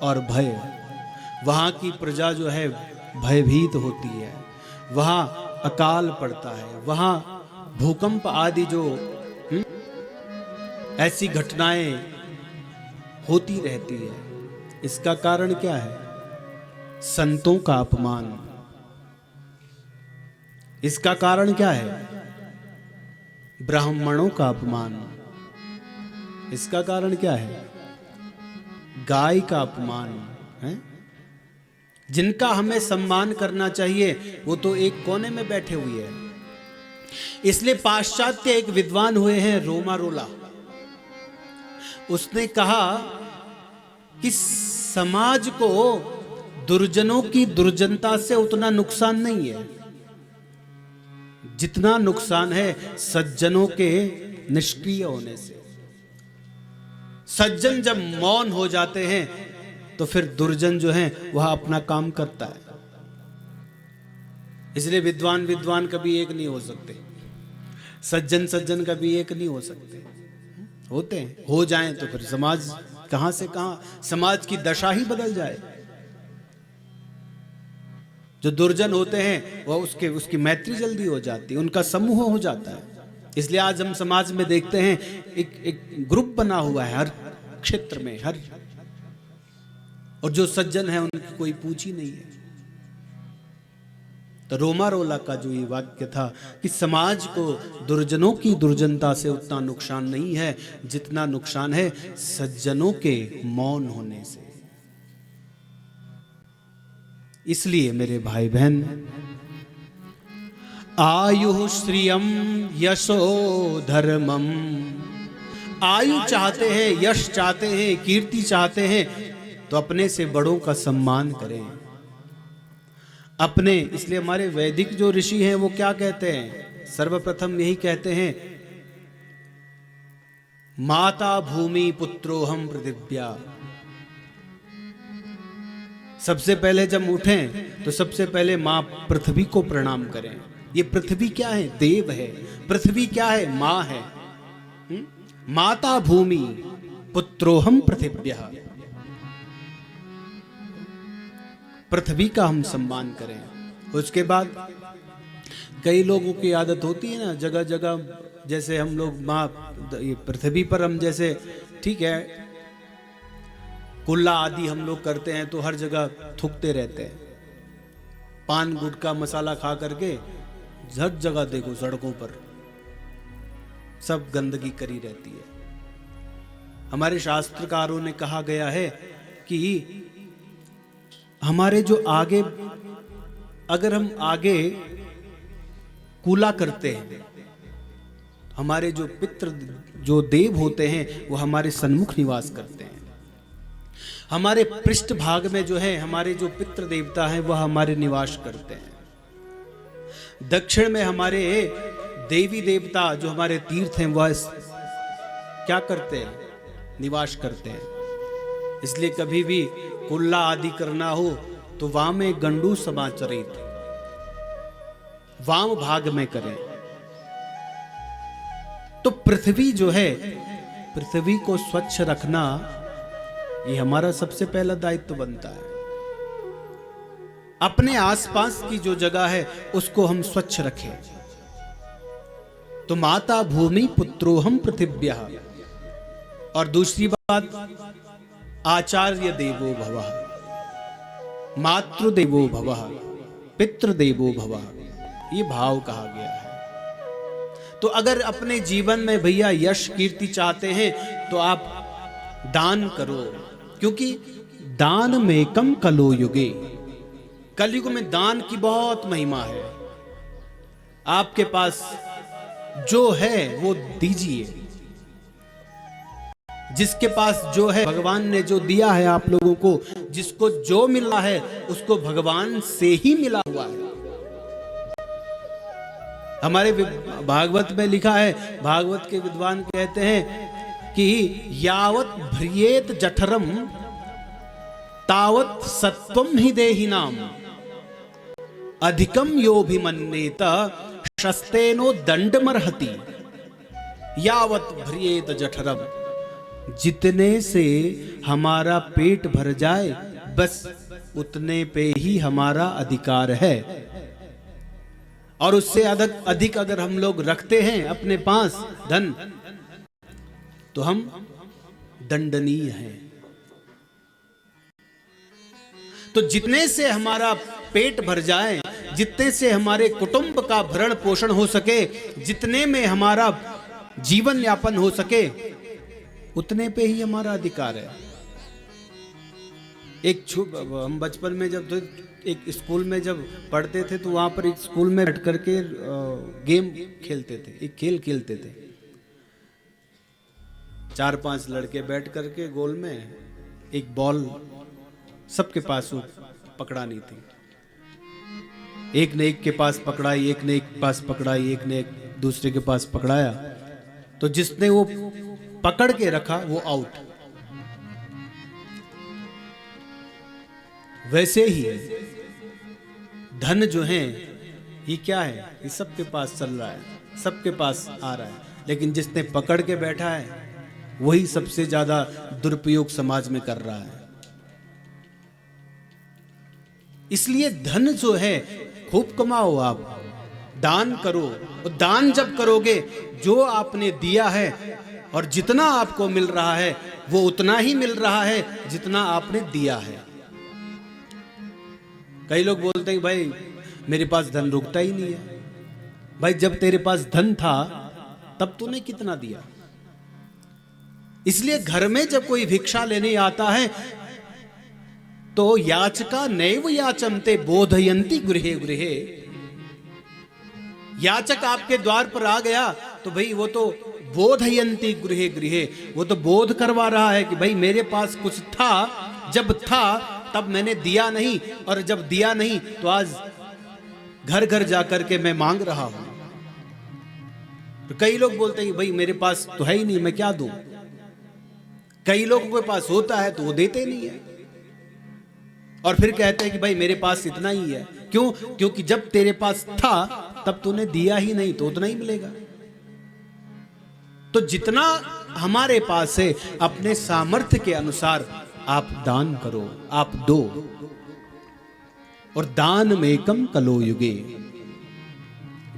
और भय। वहां की प्रजा जो है भयभीत होती है, वहां अकाल पड़ता है, वहां भूकंप आदि जो ऐसी घटनाएं होती रहती है। इसका कारण क्या है? संतों का अपमान। इसका कारण क्या है? ब्राह्मणों का अपमान। इसका कारण क्या है? गाय का अपमान है। जिनका हमें सम्मान करना चाहिए वो तो एक कोने में बैठे हुए हैं। इसलिए पाश्चात्य एक विद्वान हुए हैं, रोमारोला। उसने कहा कि समाज को दुर्जनों की दुर्जनता से उतना नुकसान नहीं है जितना नुकसान है सज्जनों के निष्क्रिय होने से। सज्जन जब मौन हो जाते हैं तो फिर दुर्जन जो है वह अपना काम करता है। इसलिए विद्वान कभी एक नहीं हो सकते, सज्जन कभी एक नहीं हो सकते। होते हैं, हो जाएं तो फिर समाज कहां से कहां, समाज की दशा ही बदल जाए। जो दुर्जन होते हैं वह उसकी मैत्री जल्दी हो जाती है, उनका समूह हो जाता है। इसलिए आज हम समाज में देखते हैं एक ग्रुप बना हुआ है हर क्षेत्र में, और जो सज्जन है उनकी कोई पूछ ही नहीं है। तो रोमारोला का जो ये वाक्य था कि समाज को दुर्जनों की दुर्जनता से उतना नुकसान नहीं है जितना नुकसान है सज्जनों के मौन होने से। इसलिए मेरे भाई बहन, आयु श्रियम यशो धर्मम, आयु चाहते हैं, यश चाहते हैं, कीर्ति चाहते हैं तो अपने से बड़ों का सम्मान करें अपने। इसलिए हमारे वैदिक जो ऋषि हैं वो क्या कहते हैं? सर्वप्रथम यही कहते हैं, माता भूमि पुत्रोहम पृथिव्या। सबसे पहले जब उठें तो सबसे पहले मां पृथ्वी को प्रणाम करें। ये पृथ्वी क्या है? देव है। पृथ्वी क्या है? मां है। माता भूमि पुत्रोहम पृथिव्या, पृथ्वी का हम सम्मान करें। उसके बाद कई लोगों की आदत होती है ना, जगह जगह जैसे हम लोग मां पृथ्वी पर हम जैसे, ठीक है, कुल्ला आदि हम लोग करते हैं तो हर जगह थूकते रहते हैं। पान गुटखा मसाला खा करके हर जगह देखो सड़कों पर सब गंदगी करी रहती है। हमारे शास्त्रकारों ने कहा गया है कि हमारे जो आगे, अगर हम आगे कूला करते हैं, हमारे जो पितृ, जो देव होते हैं वो हमारे सन्मुख निवास करते हैं। हमारे पृष्ठ भाग में जो है हमारे जो पितृ देवता हैं वह हमारे निवास करते हैं। दक्षिण में हमारे देवी देवता जो हमारे तीर्थ हैं वह क्या करते हैं? निवास करते हैं। इसलिए कभी भी कुल्ला आदि करना हो तो वाम गंडू समाचरित, वाम भाग में करें। तो पृथ्वी जो है, पृथ्वी को स्वच्छ रखना ये हमारा सबसे पहला दायित्व बनता है। अपने आसपास की जो जगह है उसको हम स्वच्छ रखें। तो माता भूमि पुत्रोहम पृथिव्यः। और दूसरी बात, आचार्य देवो भवः, मातृदेवो भवः, पितृदेवो भवः, ये भाव कहा गया है। तो अगर अपने जीवन में भैया यश कीर्ति चाहते हैं तो आप दान करो, क्योंकि दान में कम कलो युगे, कलयुग में दान की बहुत महिमा है। आपके पास जो है वो दीजिए। जिसके पास जो है, भगवान ने जो दिया है आप लोगों को, जिसको जो मिला है उसको भगवान से ही मिला हुआ है। हमारे भागवत में लिखा है, भागवत के विद्वान कहते हैं कि यावत भ्रियेत जठरम तावत सत्वम ही देहिनाम अधिकम योभिमन्येत शस्तेनो दंडमर्हति। यावत भ्रियेत जठरम, जितने से हमारा पेट भर जाए बस उतने पे ही हमारा अधिकार है। और उससे अधिक अगर हम लोग रखते हैं अपने पास धन तो हम दंडनीय हैं। तो जितने से हमारा पेट भर जाए, जितने से हमारे कुटुंब का भरण पोषण हो सके, जितने में हमारा जीवन यापन हो सके, उतने पे ही हमारा अधिकार है। हम बचपन में जब एक स्कूल में जब पढ़ते थे तो वहां पर एक स्कूल में बैठ करके गेम खेलते थे, एक खेल खेलते थे। 4-5 लड़के बैठ करके गोल में एक बॉल सबके पास वो पकड़ानी थी। एक ने एक के पास पकड़ाई, एक ने एक के पास पकड़ाई, एक ने एक दूसरे के पास पकड़ाया, तो जिसने वो पकड़ के रखा वो आउट। वैसे ही धन जो है ये क्या है, ये सबके पास चल रहा है, सबके पास आ रहा है, लेकिन जिसने पकड़ के बैठा है वही सबसे ज्यादा दुरुपयोग समाज में कर रहा है। इसलिए धन जो है खूब कमाओ, आप दान करो। और दान जब करोगे, जो आपने दिया है और जितना आपको मिल रहा है वो उतना ही मिल रहा है जितना आपने दिया है। कई लोग बोलते हैं भाई मेरे पास धन रुकता ही नहीं है। भाई जब तेरे पास धन था तब तूने कितना दिया? इसलिए घर में जब कोई भिक्षा लेने आता है तो याचका नैव याचन्ते बोधयन्ति गृहे गृहे। याचक आपके द्वार पर आ गया तो भाई वो तो बोधयन्ति गृहे गृहे, वो तो बोध करवा रहा है कि भाई मेरे पास कुछ था, जब था तब मैंने दिया नहीं, और जब दिया नहीं तो आज घर घर जाकर के मैं मांग रहा हूं। तो कई लोग बोलते हैं कि भाई मेरे पास तो है ही नहीं, मैं क्या दूं। कई लोगों के पास होता है तो वो देते नहीं है, और फिर कहते हैं कि भाई मेरे पास इतना ही है। क्यों? क्योंकि जब तेरे पास था तब तूने दिया ही नहीं, तो उतना ही मिलेगा। तो जितना हमारे पास है अपने सामर्थ्य के अनुसार आप दान करो, आप दो। और दान में कम कलो युगे,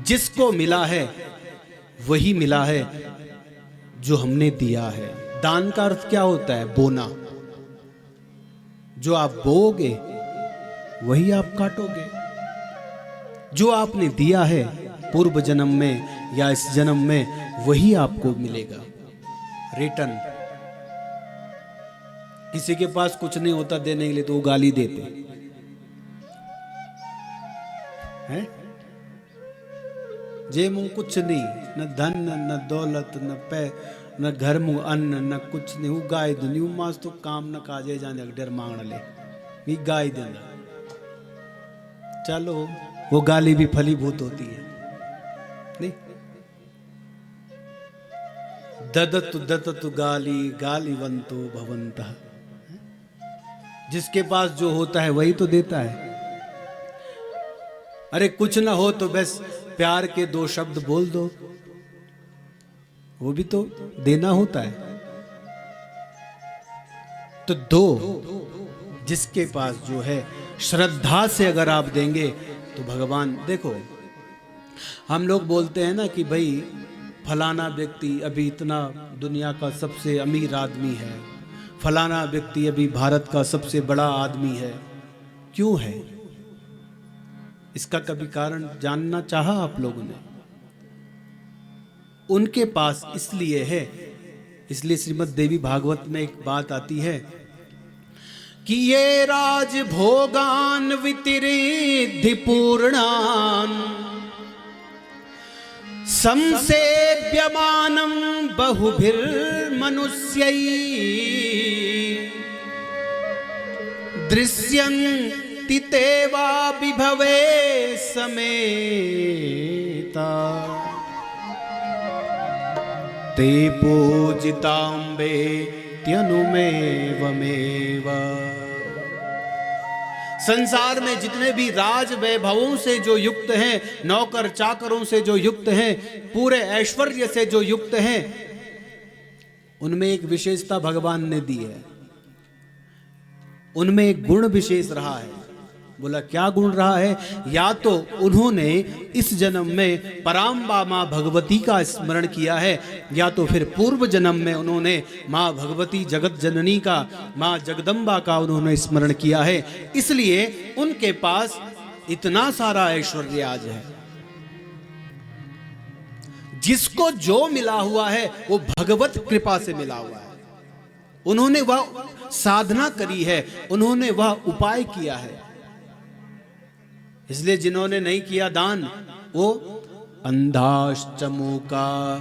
जिसको मिला है वही मिला है जो हमने दिया है। दान का अर्थ क्या होता है? बोना। जो आप बोओगे वही आप काटोगे। जो आपने दिया है पूर्व जन्म में या इस जन्म में, वही आपको मिलेगा रिटर्न। किसी के पास कुछ नहीं होता देने के लिए तो वो गाली देते हैं। जे मुंह कुछ नहीं, न धन न दौलत न पै न घर मुंह अन्न न कुछ नहीं, वो गाय दुनी मास तो काम न काजे जाने डर मांग ले भी गाय देना। चलो वो गाली भी फलीभूत होती है नहीं। ददतु गाली गालीवंतो भवंतः। जिसके पास जो होता है वही तो देता है। अरे कुछ ना हो तो बस प्यार के 2 शब्द बोल दो, वो भी तो देना होता है। तो दो, जिसके पास जो है श्रद्धा से अगर आप देंगे तो भगवान, देखो हम लोग बोलते हैं ना कि भाई फलाना व्यक्ति अभी इतना दुनिया का सबसे अमीर आदमी है, फलाना व्यक्ति अभी भारत का सबसे बड़ा आदमी है। क्यों है? इसका कभी कारण जानना चाहा आप लोगों ने? उनके पास इसलिए है, इसलिए श्रीमद् देवी भागवत में एक बात आती है कि ये राज भोगान वितिरिद्धि पूर्णान संसेव्यमानं बहुभिर्मनुष्यै दृश्यन्ति ते वा विभवे समेता ते पूजिताम्बे त्यनुमेवमेव। संसार में जितने भी राज वैभवों से जो युक्त हैं, नौकर चाकरों से जो युक्त हैं, पूरे ऐश्वर्य से जो युक्त हैं, उनमें एक विशेषता भगवान ने दी है, उनमें एक गुण विशेष रहा है। बोला क्या गुण रहा है? या तो उन्होंने इस जन्म में पराम्बा माँ भगवती का स्मरण किया है, या तो फिर पूर्व जन्म में उन्होंने माँ भगवती जगत जननी का, माँ जगदम्बा का उन्होंने स्मरण किया है, इसलिए उनके पास इतना सारा ऐश्वर्य आज है। जिसको जो मिला हुआ है वो भगवत कृपा से मिला हुआ है। उन्होंने वह साधना करी है, उन्होंने वह उपाय किया है। इसलिए जिन्होंने नहीं किया दान, वो अंधाश्च मूका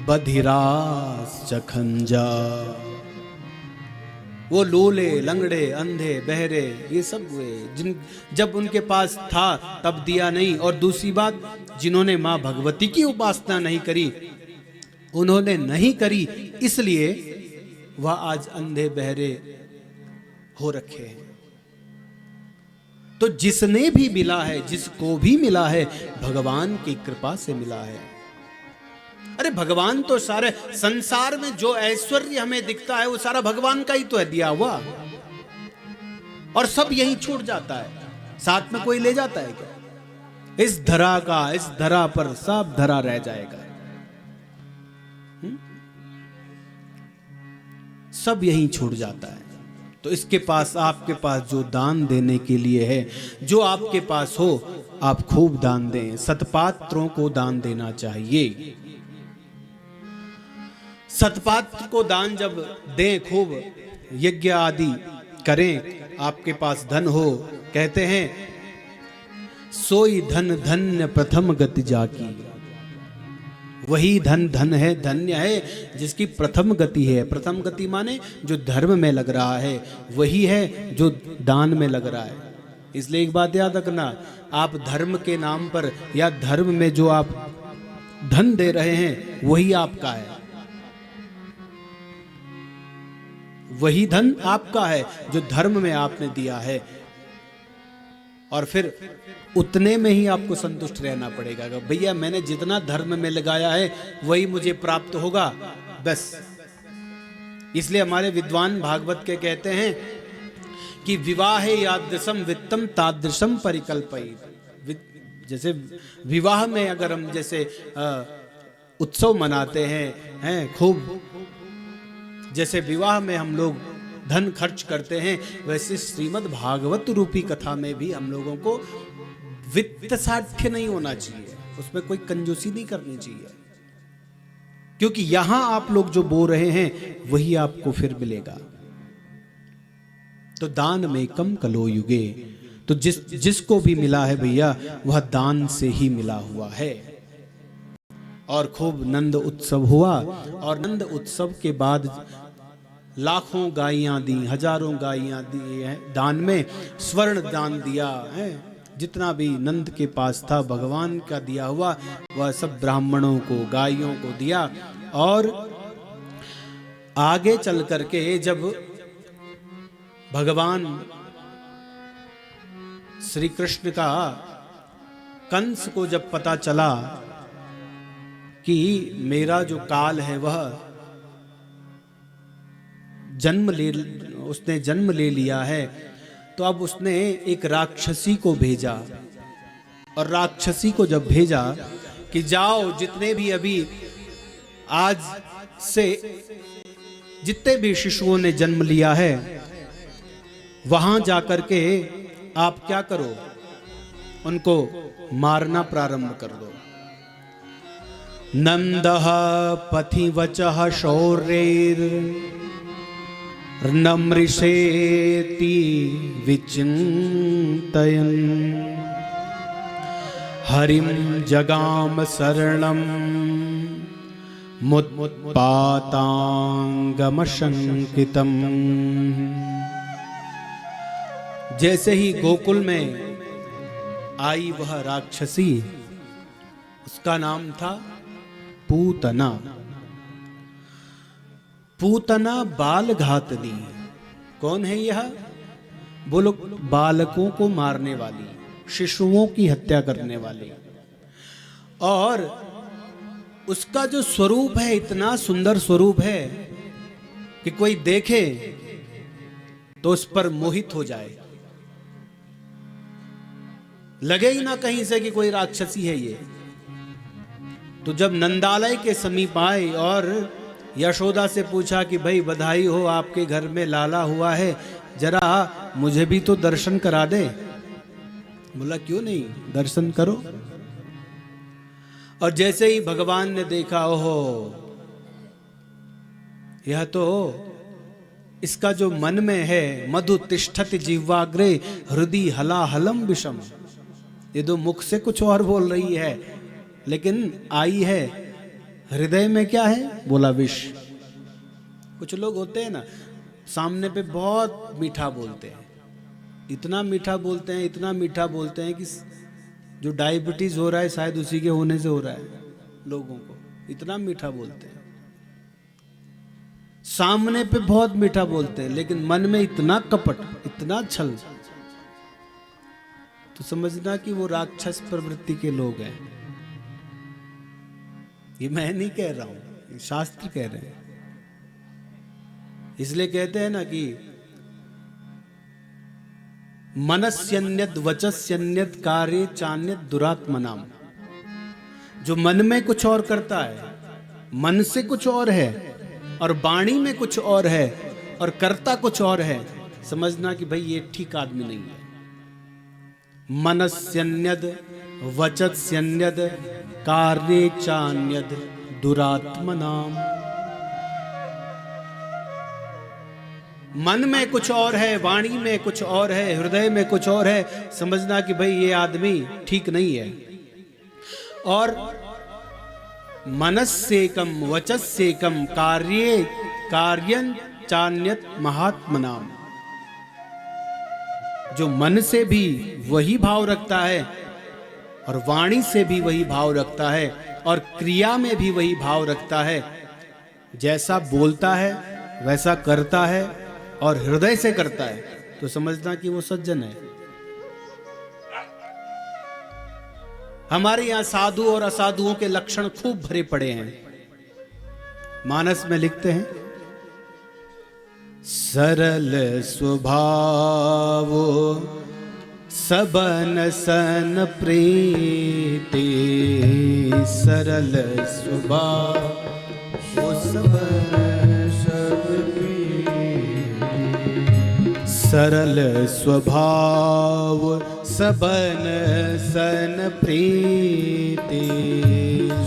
बधिराश्च खंजा, वो लूले लंगड़े अंधे बहरे ये सब हुए जब उनके पास था तब दिया नहीं। और दूसरी बात, जिन्होंने मां भगवती की उपासना नहीं करी, उन्होंने नहीं करी, इसलिए वह आज अंधे बहरे हो रखे हैं। तो जिसने भी मिला है, जिसको भी मिला है, भगवान की कृपा से मिला है। अरे भगवान तो सारे संसार में जो ऐश्वर्य हमें दिखता है वो सारा भगवान का ही तो है दिया हुआ, और सब यहीं छूट जाता है, साथ में कोई ले जाता है क्या? इस धरा का, इस धरा पर सब धरा रह जाएगा, सब यहीं छूट जाता है। तो इसके पास, आपके पास जो दान देने के लिए है, जो आपके पास हो, आप खूब दान दें। सतपात्रों को दान देना चाहिए। सतपात्र को दान जब दें, खूब यज्ञ आदि करें, आपके पास धन हो, कहते हैं सोई धन धन्य प्रथम गति जाकी। वही धन धन है, धन्य है जिसकी प्रथम गति है। प्रथम गति माने जो धर्म में लग रहा है, वही है जो दान में लग रहा है। इसलिए एक बात याद रखना, आप धर्म के नाम पर या धर्म में जो आप धन दे रहे हैं वही आपका है, वही धन आपका है जो धर्म में आपने दिया है। और फिर उतने में ही आपको संतुष्ट रहना पड़ेगा कि भैया मैंने जितना धर्म में लगाया है वही मुझे प्राप्त होगा, बस। इसलिए हमारे विद्वान भागवत के कहते हैं कि विवाहे यादृशम वित्तम तादृशम परिकल्पयित। जैसे विवाह में अगर हम जैसे उत्सव मनाते हैं खूब, जैसे विवाह में हम लोग धन खर्च करते हैं, वैसे श्रीमद् भागवत रूपी कथा में भी हम लोगों को वित्त साध्य नहीं होना चाहिए, उसमें कोई कंजूसी नहीं करनी चाहिए, क्योंकि यहां आप लोग जो बो रहे हैं वही आपको फिर मिलेगा। तो दान में कम कलो युगे। तो जिसको भी मिला है भैया, वह दान से ही मिला हुआ है। और खूब नंद उत्सव हुआ, और नंद उत्सव के बाद लाखों गायियां दी, हजारों गायियां दी है दान में, स्वर्ण दान दिया है। जितना भी नंद के पास था भगवान का दिया हुआ, वह सब ब्राह्मणों को, गायों को दिया। और आगे चल करके जब भगवान श्री कृष्ण का कंस को जब पता चला कि मेरा जो काल है वह उसने जन्म ले लिया है, तो अब उसने एक राक्षसी को भेजा, और राक्षसी को जब भेजा कि जाओ जितने भी अभी आज से जितने भी शिशुओं ने जन्म लिया है वहां जाकर के आप क्या करो, उनको मारना प्रारंभ कर दो। नंदः पथि वचः शौर्यैर् नमृषेति विचिन्तयन् हरिं जगाम शरणं मुत्पातांगमशंकितम्। जैसे ही गोकुल में आई वह राक्षसी, उसका नाम था पूतना। पूतना बाल घातनी। कौन है यह? बोलो, बालकों को मारने वाली, शिशुओं की हत्या करने वाली। और उसका जो स्वरूप है इतना सुंदर स्वरूप है कि कोई देखे तो उस पर मोहित हो जाए, लगे ही ना कहीं से कि कोई राक्षसी है ये। तो जब नंदालय के समीप आए और यशोदा से पूछा कि भाई बधाई हो, आपके घर में लाला हुआ है, जरा मुझे भी तो दर्शन करा दे। बोला क्यों नहीं, दर्शन करो। और जैसे ही भगवान ने देखा, ओहो यह तो इसका जो मन में है, मधु तिष्ठति जिह्वाग्रे हृदि हलाहलम विषम। ये तो मुख से कुछ और बोल रही है लेकिन आई है हृदय में क्या है? बोला विष। कुछ लोग होते हैं ना, सामने पे बहुत मीठा बोलते हैं, इतना मीठा बोलते हैं, इतना मीठा बोलते हैं कि जो डायबिटीज हो रहा है शायद उसी के होने से हो रहा है लोगों को। इतना मीठा बोलते हैं, सामने पे बहुत मीठा बोलते हैं लेकिन मन में इतना कपट, इतना छल। तो समझना कि वो राक्षस प्रवृत्ति के लोग हैं। ये मैं नहीं कह रहा हूं, शास्त्र कह रहे हैं। इसलिए कहते हैं ना कि मनस्यन्यद वचस्यन्यद कार्ये चान्यद दुरात्मनाम। जो मन में कुछ और करता है, मन से कुछ और है, और वाणी में कुछ और है, और करता कुछ और है, समझना कि भाई ये ठीक आदमी नहीं है। मनस्यन्यद वचस्यन्यद कार्ये चान्यद दुरात्मनाम। मन में कुछ और है, वाणी में कुछ और है, हृदय में कुछ और है, समझना कि भाई ये आदमी ठीक नहीं है। और मनस्सेकम वचस्सेकम कार्ये कार्यं चान्यत महात्मनाम। जो मन से भी वही भाव रखता है और वाणी से भी वही भाव रखता है और क्रिया में भी वही भाव रखता है, जैसा बोलता है वैसा करता है और हृदय से करता है, तो समझना कि वो सज्जन है। हमारे यहां साधु और असाधुओं के लक्षण खूब भरे पड़े हैं। मानस में लिखते हैं, सरल स्वभाव सबन सन प्रीति। सरल स्वभाव सबन सब प्रीति। सरल स्वभाव सबन सन प्रीति।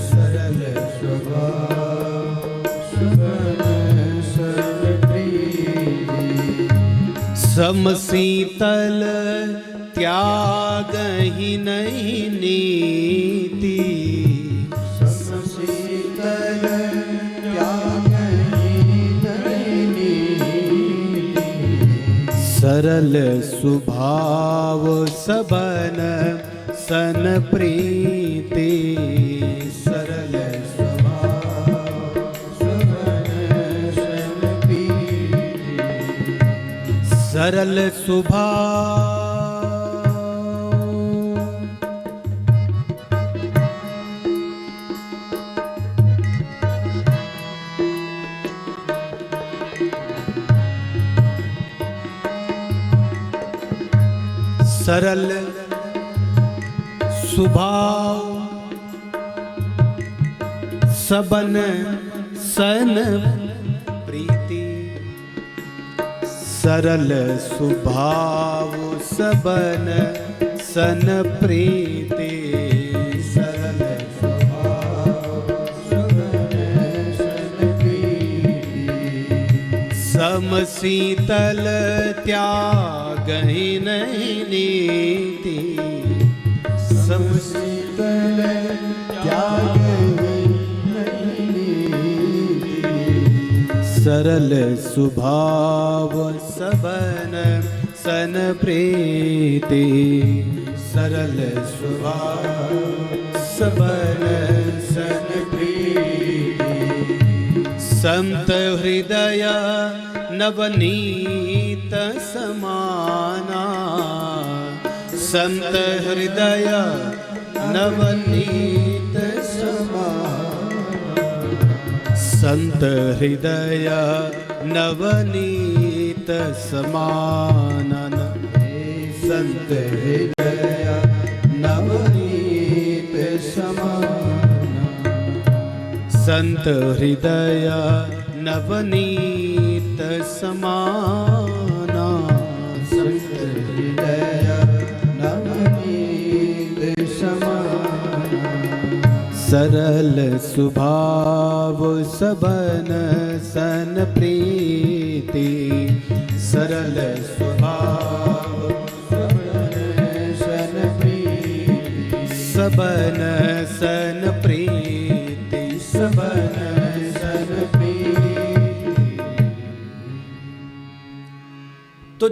सरल स्वभाव सबन सन प्रीति। समशीतल त्याग ही नहीं नीति। समशीतल त्याग ही नहीं नीति। सरल स्वभाव सबन सन प्रीति। सरल स्वभाव सबन सन प्रीति। सरल स्वभाव सरल स्वभाव सबन सन प्रीति, सरल स्वभाव सबन सन प्रीति, सरल स्वभाव सबन सन प्रीति, सम शीतल त्याग ही नहीं नीति, सम शीतल त्याग सरल स्वभाव सबन सन प्रीति, सरल स्वभाव सबन सन प्रीति, संत हृदय नवनीत समाना, संत हृदय नवनीत समाना, संत हृदय नवनीत समानन, संत हृदय नवनीत समानन, संत हृदय नवनीत समाना, संत हृदय नवनीत समाना, सरल स्वभाव सबन सन प्रीति, सरल स्वभाव सबन सन प्रीति, सबन सन प्रीति, सबन सन प्रीति। तो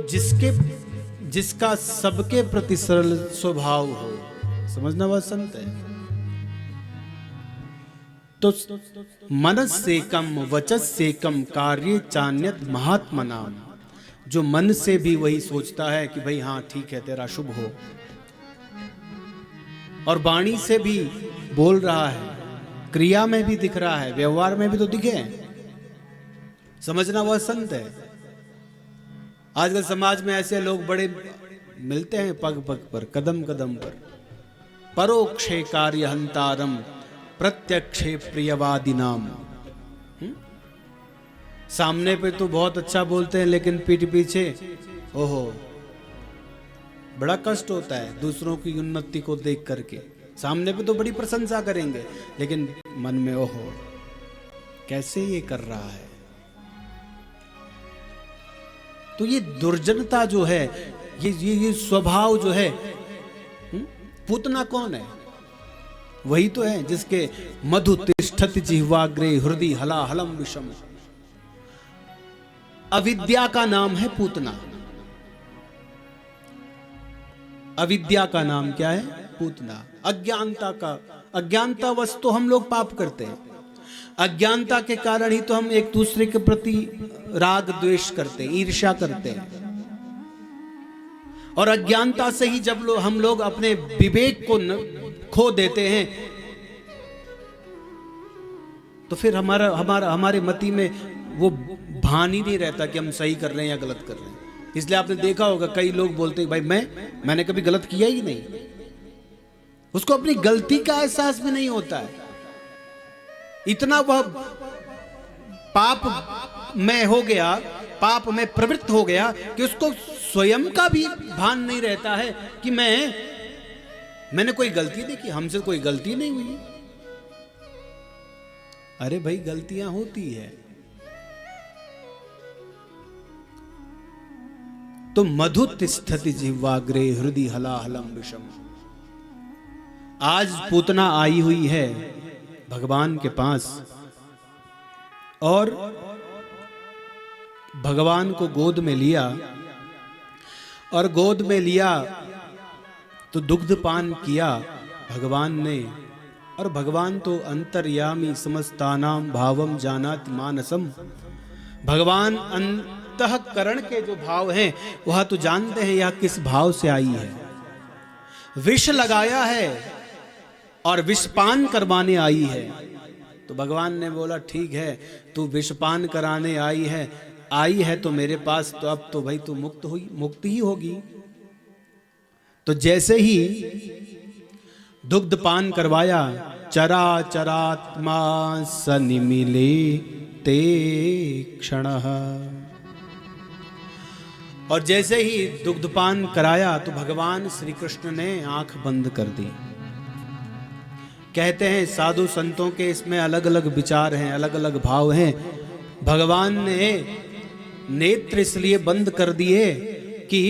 जिसका सबके प्रति सरल स्वभाव हो, समझना बात संत है। तो मनस से कम वचस से कम कार्य चान्यत महात्मा नाम, जो मन से भी वही सोचता है कि भाई हाँ ठीक है तेरा शुभ हो, और वाणी से भी बोल रहा है, क्रिया में भी दिख रहा है, व्यवहार में भी तो दिखे, समझना वह संत है। आजकल समाज में ऐसे लोग बड़े मिलते हैं पग पग पर, कदम कदम पर, परोक्षे कार्य हंतारम प्रत्यक्षे प्रियवादी नाम। सामने पे तो बहुत अच्छा बोलते हैं लेकिन पीठ पीछे ओहो, बड़ा कष्ट होता है दूसरों की उन्नति को देख करके। सामने पे तो बड़ी प्रशंसा करेंगे लेकिन मन में ओहो कैसे ये कर रहा है। तो ये दुर्जनता जो है, ये स्वभाव जो है, पूतना कौन है? वही तो है जिसके मधु तिष्ठति जिह्वाग्रे हृदय हलाहलम विषम। अविद्या का नाम है पूतना। अविद्या का नाम क्या है? पूतना। अज्ञानता वस्तु हम लोग पाप करते हैं। अज्ञानता के कारण ही तो हम एक दूसरे के प्रति राग द्वेष करते हैं, ईर्ष्या करते हैं। और अज्ञानता से ही जब हम लोग अपने विवेक को खो देते हैं तो फिर हमारे मति में वो भान ही नहीं रहता कि हम सही कर रहे हैं या गलत कर रहे हैं। इसलिए आपने देखा होगा कई लोग बोलते हैं भाई मैंने कभी गलत किया ही नहीं। उसको अपनी गलती का एहसास भी नहीं होता है। इतना वह पाप में हो गया, पाप में प्रवृत्त हो गया कि उसको स्वयं का भी भान नहीं रहता है कि मैंने कोई गलती नहीं की, हमसे कोई गलती नहीं हुई। अरे भाई गलतियां होती है। तो मधु तिष्ठति जिह्वाग्रे हृदय हलाहलम विषम। आज पूतना आई हुई है भगवान के पास और भगवान को गोद में लिया, और गोद में लिया तो दुग्ध पान किया भगवान ने। और भगवान तो अंतर्यामी समस्तानाम भावम जानाति मानसम। भगवान अंतःकरण के जो भाव हैं वह तो जानते हैं यह किस भाव से आई है। विष लगाया है और विषपान करवाने आई है। तो भगवान ने बोला ठीक है तू विषपान कराने आई है तो मेरे पास, तो अब तो भाई तू मुक्त ही होगी। तो जैसे ही दुग्धपान करवाया, चरा चरात्मा सनिमिले ते क्षणः, और जैसे ही दुग्धपान कराया तो भगवान श्री कृष्ण ने आंख बंद कर दी। कहते हैं साधु संतों के इसमें अलग अलग विचार हैं, अलग अलग भाव हैं। भगवान ने नेत्र इसलिए बंद कर दिए कि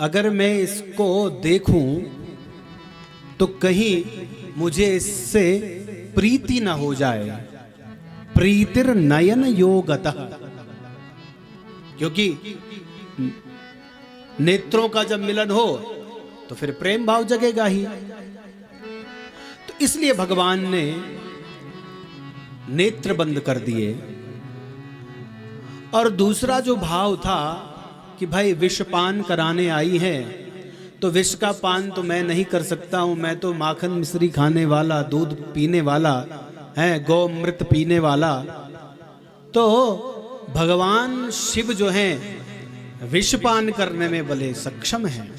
अगर मैं इसको देखूं तो कहीं मुझे इससे प्रीति ना हो जाए, प्रीतिर नयन योगतः, क्योंकि नेत्रों का जब मिलन हो तो फिर प्रेम भाव जगेगा ही। तो इसलिए भगवान ने नेत्र बंद कर दिए। और दूसरा जो भाव था कि भाई विषपान कराने आई है तो विष का पान तो मैं नहीं कर सकता हूं, मैं तो माखन मिश्री खाने वाला, दूध पीने वाला है, गौमृत पीने वाला। तो भगवान शिव जो हैं विषपान करने में भले सक्षम हैं।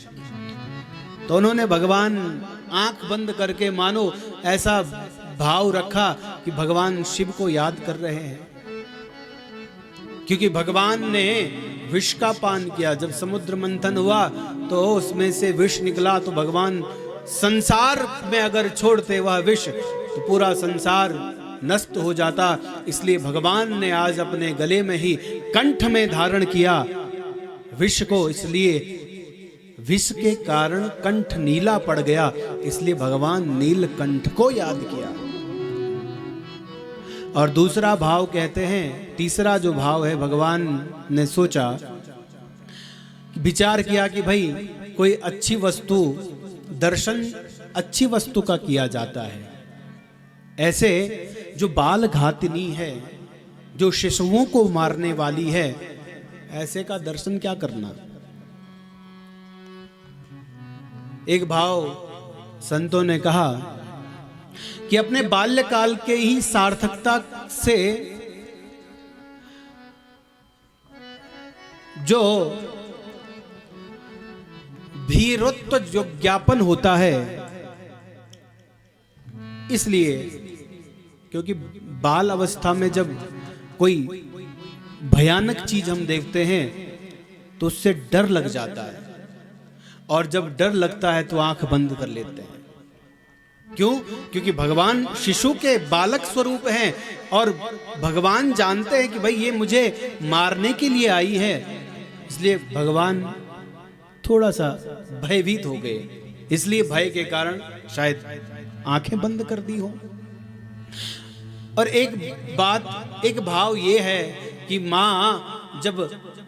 तो उन्होंने भगवान आंख बंद करके मानो ऐसा भाव रखा कि भगवान शिव को याद कर रहे हैं, क्योंकि भगवान ने विष का पान किया। जब समुद्र मंथन हुआ तो उसमें से विष निकला, तो भगवान संसार में अगर छोड़ते वह विष तो पूरा संसार नष्ट हो जाता। इसलिए भगवान ने आज अपने गले में ही कंठ में धारण किया विष को, इसलिए विष के कारण कंठ नीला पड़ गया, इसलिए भगवान नीलकंठ को याद किया। और दूसरा भाव कहते हैं, तीसरा जो भाव है, भगवान ने सोचा, विचार किया कि भाई कोई अच्छी वस्तु, दर्शन अच्छी वस्तु का किया जाता है। ऐसे जो बाल घातिनी है, जो शिशुओं को मारने वाली है, ऐसे का दर्शन क्या करना। एक भाव संतों ने कहा कि अपने बाल्यकाल के ही सार्थकता से जो भीरुत्व जो ज्ञापन होता है, इसलिए क्योंकि बाल अवस्था में जब कोई भयानक चीज हम देखते हैं तो उससे डर लग जाता है, और जब डर लगता है तो आंख बंद कर लेते हैं। क्यों? क्योंकि भगवान शिशु के बालक स्वरूप हैं और भगवान जानते हैं कि भाई ये मुझे मारने के लिए आई है, इसलिए भगवान थोड़ा सा भयभीत हो गए। इसलिए भय के कारण शायद आंखें बंद कर दी हो। और एक भाव ये है कि माँ जब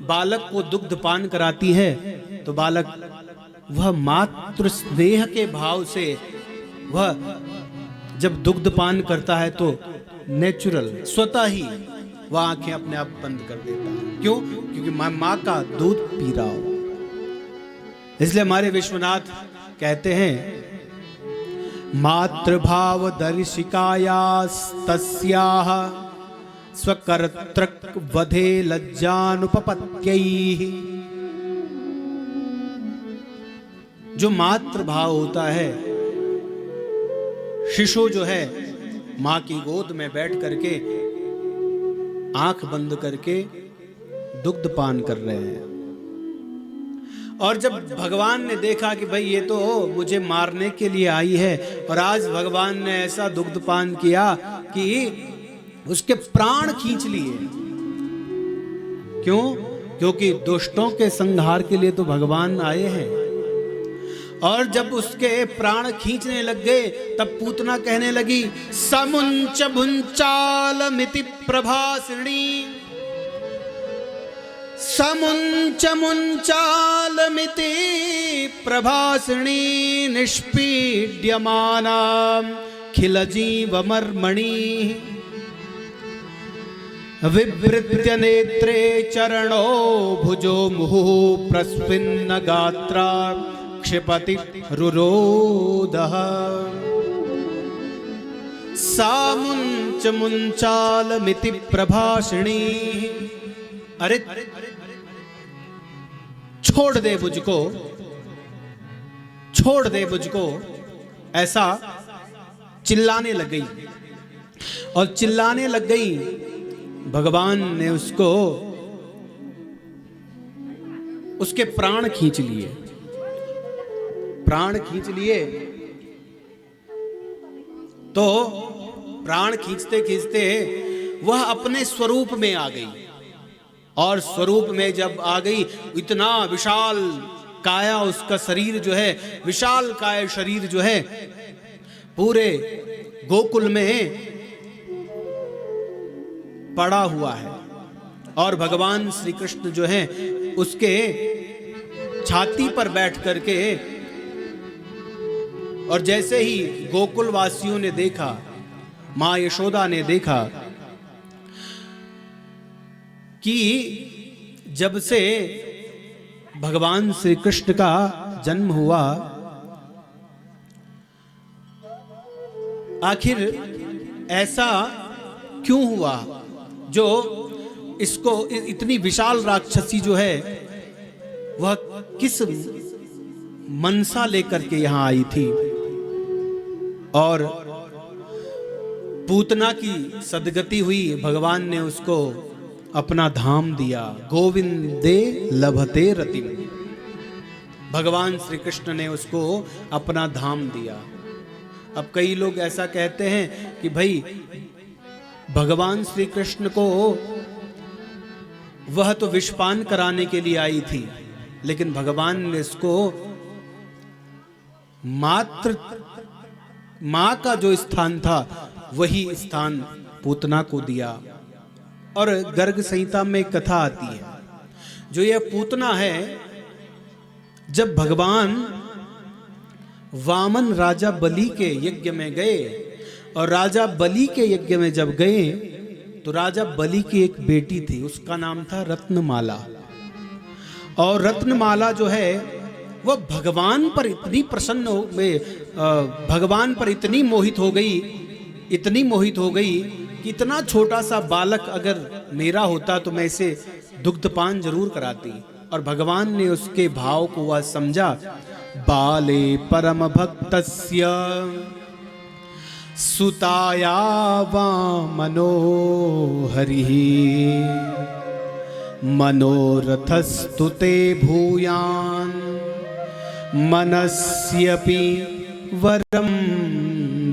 बालक को दुग्धपान कराती है तो बालक वह मातृ स्नेह के भाव से वह जब दुग्धपान करता है तो नेचुरल स्वतः ही वह आंखें अपने आप बंद कर देता है। क्यों? क्योंकि माँ का दूध पी रहा हो। इसलिए हमारे विश्वनाथ कहते हैं, मातृभाव दर्शिकायास्तस्याः स्वकर्तृक वधे लज्जानुपपत्यै। जो मातृभाव होता है, शिशु जो है मां की गोद में बैठ करके आंख बंद करके दुग्धपान कर रहे हैं। और जब भगवान ने देखा कि भाई ये तो मुझे मारने के लिए आई है, और आज भगवान ने ऐसा दुग्धपान किया कि उसके प्राण खींच लिए। क्यों? क्योंकि दुष्टों के संहार के लिए तो भगवान आए हैं। और जब उसके प्राण खींचने लग गए तब पूतना कहने लगी, समुंच मुंचालमिति प्रभासिणी, समुंच मुंचालमिति प्रभासिणी, निष्पीड्यमाना खिल जीवमर्मणि, विवृत्य नेत्रे चरणो भुजो मुहुः प्रस्विन्न गात्रा क्षिपति रुरोदः, सामुंच मुंचालमिति प्रभाषिणी। अरे छोड़ दे मुझको, छोड़ दे मुझको, ऐसा चिल्लाने लग गई। और चिल्लाने लग गई, भगवान ने उसको उसके प्राण खींच लिए। प्राण खींच लिए तो प्राण खींचते खींचते वह अपने स्वरूप में आ गई। और स्वरूप में जब आ गई, इतना विशाल काया उसका शरीर जो है, विशाल काय शरीर जो है, पूरे गोकुल में पड़ा हुआ है। और भगवान श्री कृष्ण जो है उसके छाती पर बैठ करके, और जैसे ही गोकुल वासियों ने देखा, मां यशोदा ने देखा कि जब से भगवान श्री कृष्ण का जन्म हुआ, आखिर ऐसा क्यों हुआ जो इसको इतनी विशाल राक्षसी जो है वह किस मनसा लेकर के यहां आई थी। और पूतना की सदगति हुई, भगवान ने उसको अपना धाम दिया। गोविंदे लभते रतिम, भगवान श्री कृष्ण ने उसको अपना धाम दिया। अब कई लोग ऐसा कहते हैं कि भाई भगवान श्री कृष्ण को वह तो विषपान कराने के लिए आई थी, लेकिन भगवान ने इसको मात्र मां का जो स्थान था वही स्थान पूतना को दिया। और गर्ग संहिता में कथा आती है, जो यह पूतना है, जब भगवान वामन राजा बलि के यज्ञ में गए, और राजा बलि के यज्ञ में जब गए तो राजा बलि की एक बेटी थी, उसका नाम था रत्नमाला। और रत्नमाला जो है वह भगवान पर इतनी प्रसन्न हो गई, भगवान पर इतनी मोहित हो गई, इतनी मोहित हो गई कि इतना छोटा सा बालक अगर मेरा होता तो मैं इसे दुग्धपान जरूर कराती। और भगवान ने उसके भाव को वह समझा। बाले परम भक्तस्य सुताया वामनो हरिः मनोरथस्तुते भूयान् मनस्यपि वरम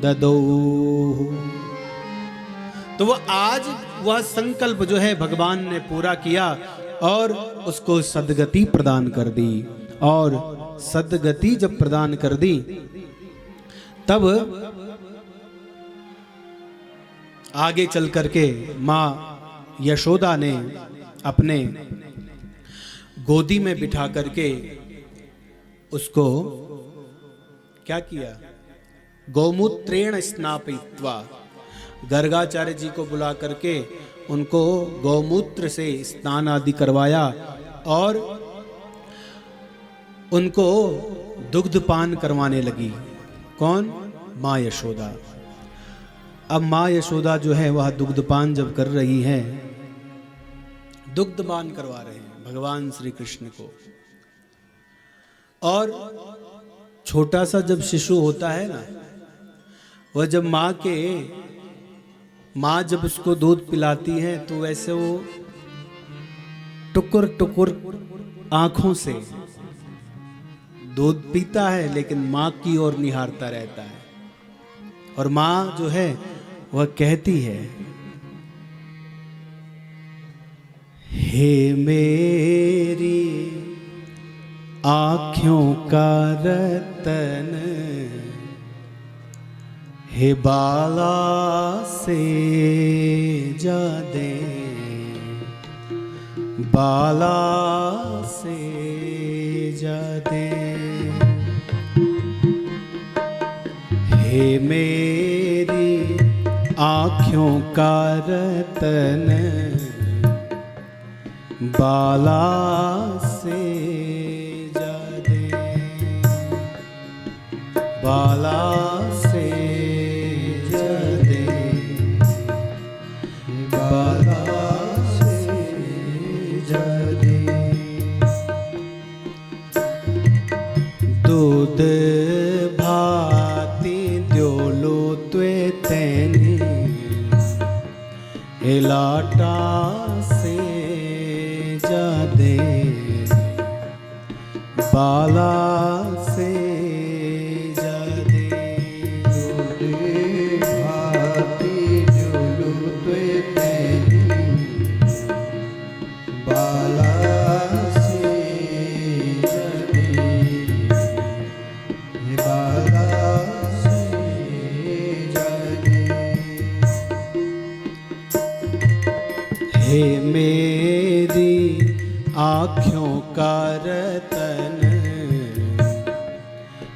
ददौ। तो वह संकल्प जो है भगवान ने पूरा किया और उसको सद्गति प्रदान कर दी। और सद्गति जब प्रदान कर दी तब आगे चल करके मां यशोदा ने अपने गोदी में बिठा करके उसको क्या किया, गौमूत्रेण स्नापयित्वा, गर्गाचार्य जी को बुला करके उनको गौमूत्र से स्नान आदि करवाया और उनको दुग्धपान करवाने लगी। कौन? माँ यशोदा। अब माँ यशोदा जो है वह दुग्धपान जब कर रही है, दुग्धपान करवा रहे हैं भगवान श्री कृष्ण को। और छोटा सा जब शिशु होता है ना, वह जब माँ जब उसको दूध पिलाती है तो वैसे वो टुकुर टुकुर आंखों से दूध पीता है, लेकिन माँ की ओर निहारता रहता है। और माँ जो है वह कहती है, हे मेरी आँखों का रतन, हे बाला से जा दे, बाला से जा दे, हे मेरी आँखों का रतन, बाला से जा दे, बाला से जा दे, बाला से जा दे। दूध जा दे, बाला से जा दे। भाती जुलू ते तेरी, बाला से जा दे, बाला से जा दे। हे मेरी आँखों का रतन,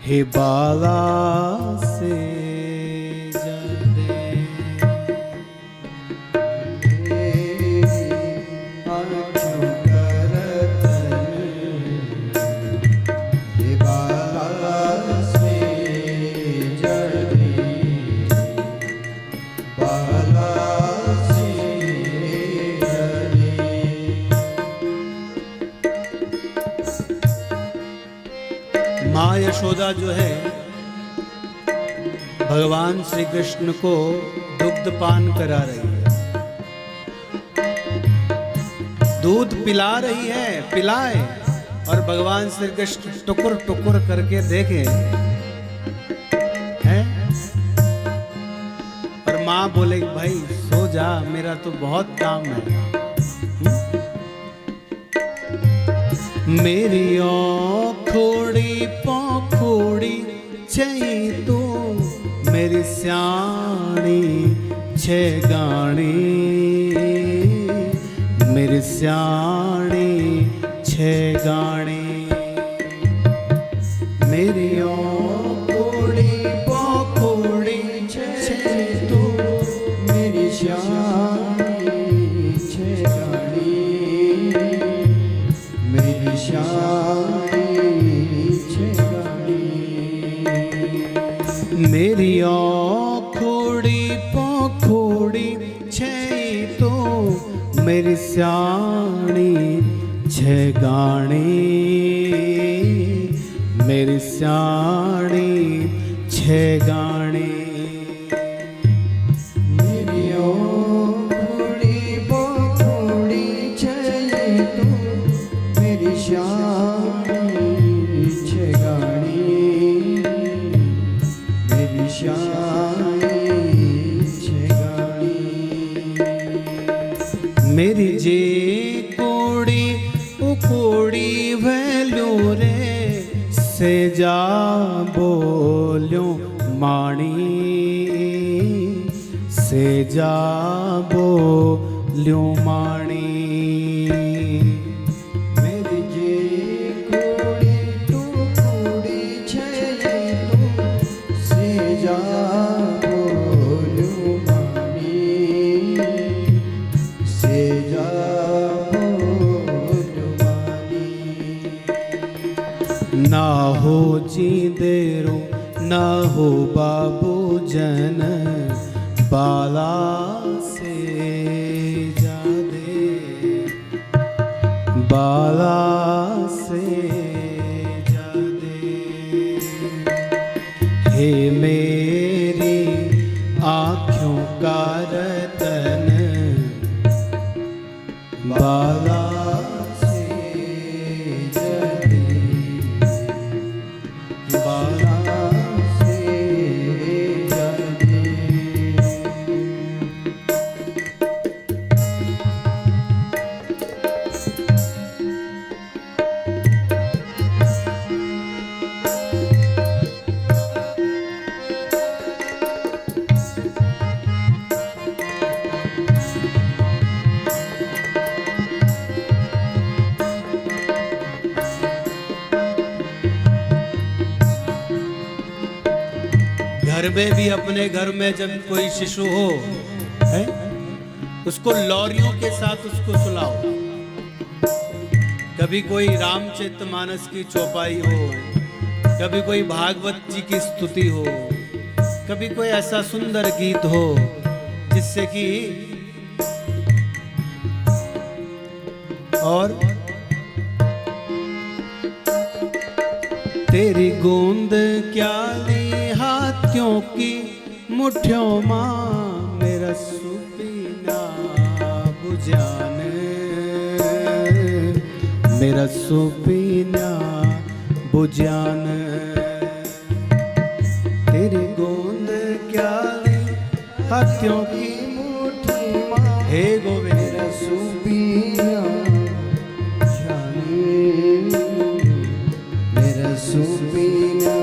हे बाला से जा दे। आँखों का रतन, हे बाला से जा दे, बाला से जा दे। माँ यशोदा जो है भगवान श्री कृष्ण को दुग्ध पान करा रही है, दूध पिला रही है, पिलाए। और भगवान श्री कृष्ण टुकुर टुकुर करके देखे हैं। और माँ बोले भाई सो जा, मेरा तो बहुत काम है। मेरी औखोड़ी पौखोड़ी छई तू, मेरी स्याणी छे गाणी, मेरी स्याणी छे गाणी। मेरी औखोड़ी पौखोड़ी छे तू, मेरी श्यामी छे गाणी, मेरी श्यामी छे गाणी। मेरी औखोड़ी पौखोड़ी छे तो, मेरी स्याणी छे गाणी, मेरी स्याणी छे गाणी। मेरी औखोड़ी पौखोड़ी छे तू, मेरी श्यामी छे गाणी, मेरी श्यामी छे गाणी। मेरी जे कोड़ी उकोड़ी भैलू रे, से जा बोल्यो माणी, से जा बोल्यो माणी। मेरी जे कोड़ी तू कोड़ी छे तू, से जा बोल्यो मानी, से जा बोल्यो मानी। ना हो जींदेरो ना हो बाबू जन, बाला से जा दे, बाला से जा दे। हे मेरी आँखों का रतन, बाला से जा दे, बाला से जा दे। घर में भी अपने घर में जब कोई शिशु हो है, उसको लौरियों के साथ उसको सुलाओ। कभी कोई रामचरितमानस की चौपाई हो, कभी कोई भागवत जी की स्तुति हो, कभी कोई ऐसा सुंदर गीत हो जिससे कि और तेरी गूंद क्या ली हाथियों की मुठ्ठियों मां, मेरा सुपीना बुझाने मेरा सुपीना बुझान। तेरी गोंद क्या ली हाथियों की मुट्ठी मां हे गोविंद। मेरा सुपीना जाने मेरा सुपीना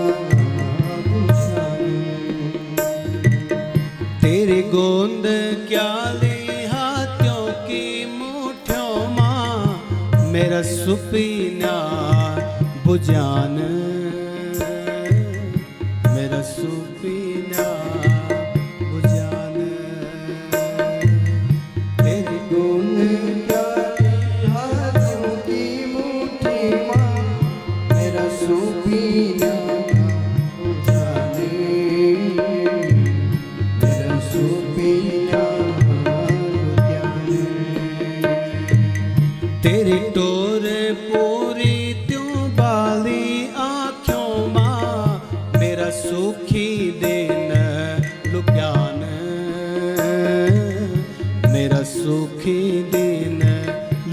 बुझाने। तेरी गोंद क्या ली हाथियों की मुट्ठियों मां मेरा सुपीना बुझान। मेरा सुपीना बुझान। तेरी गोंद क्या ली हाथों की मुट्ठी मां मेरा सुपीना बुझाने। मेरा सुपीना बुझाने। तेरी टोर पूरी त्यों बाली आँखों मां मेरा सुखी दिन लुक्यान। मेरा सुखी दिन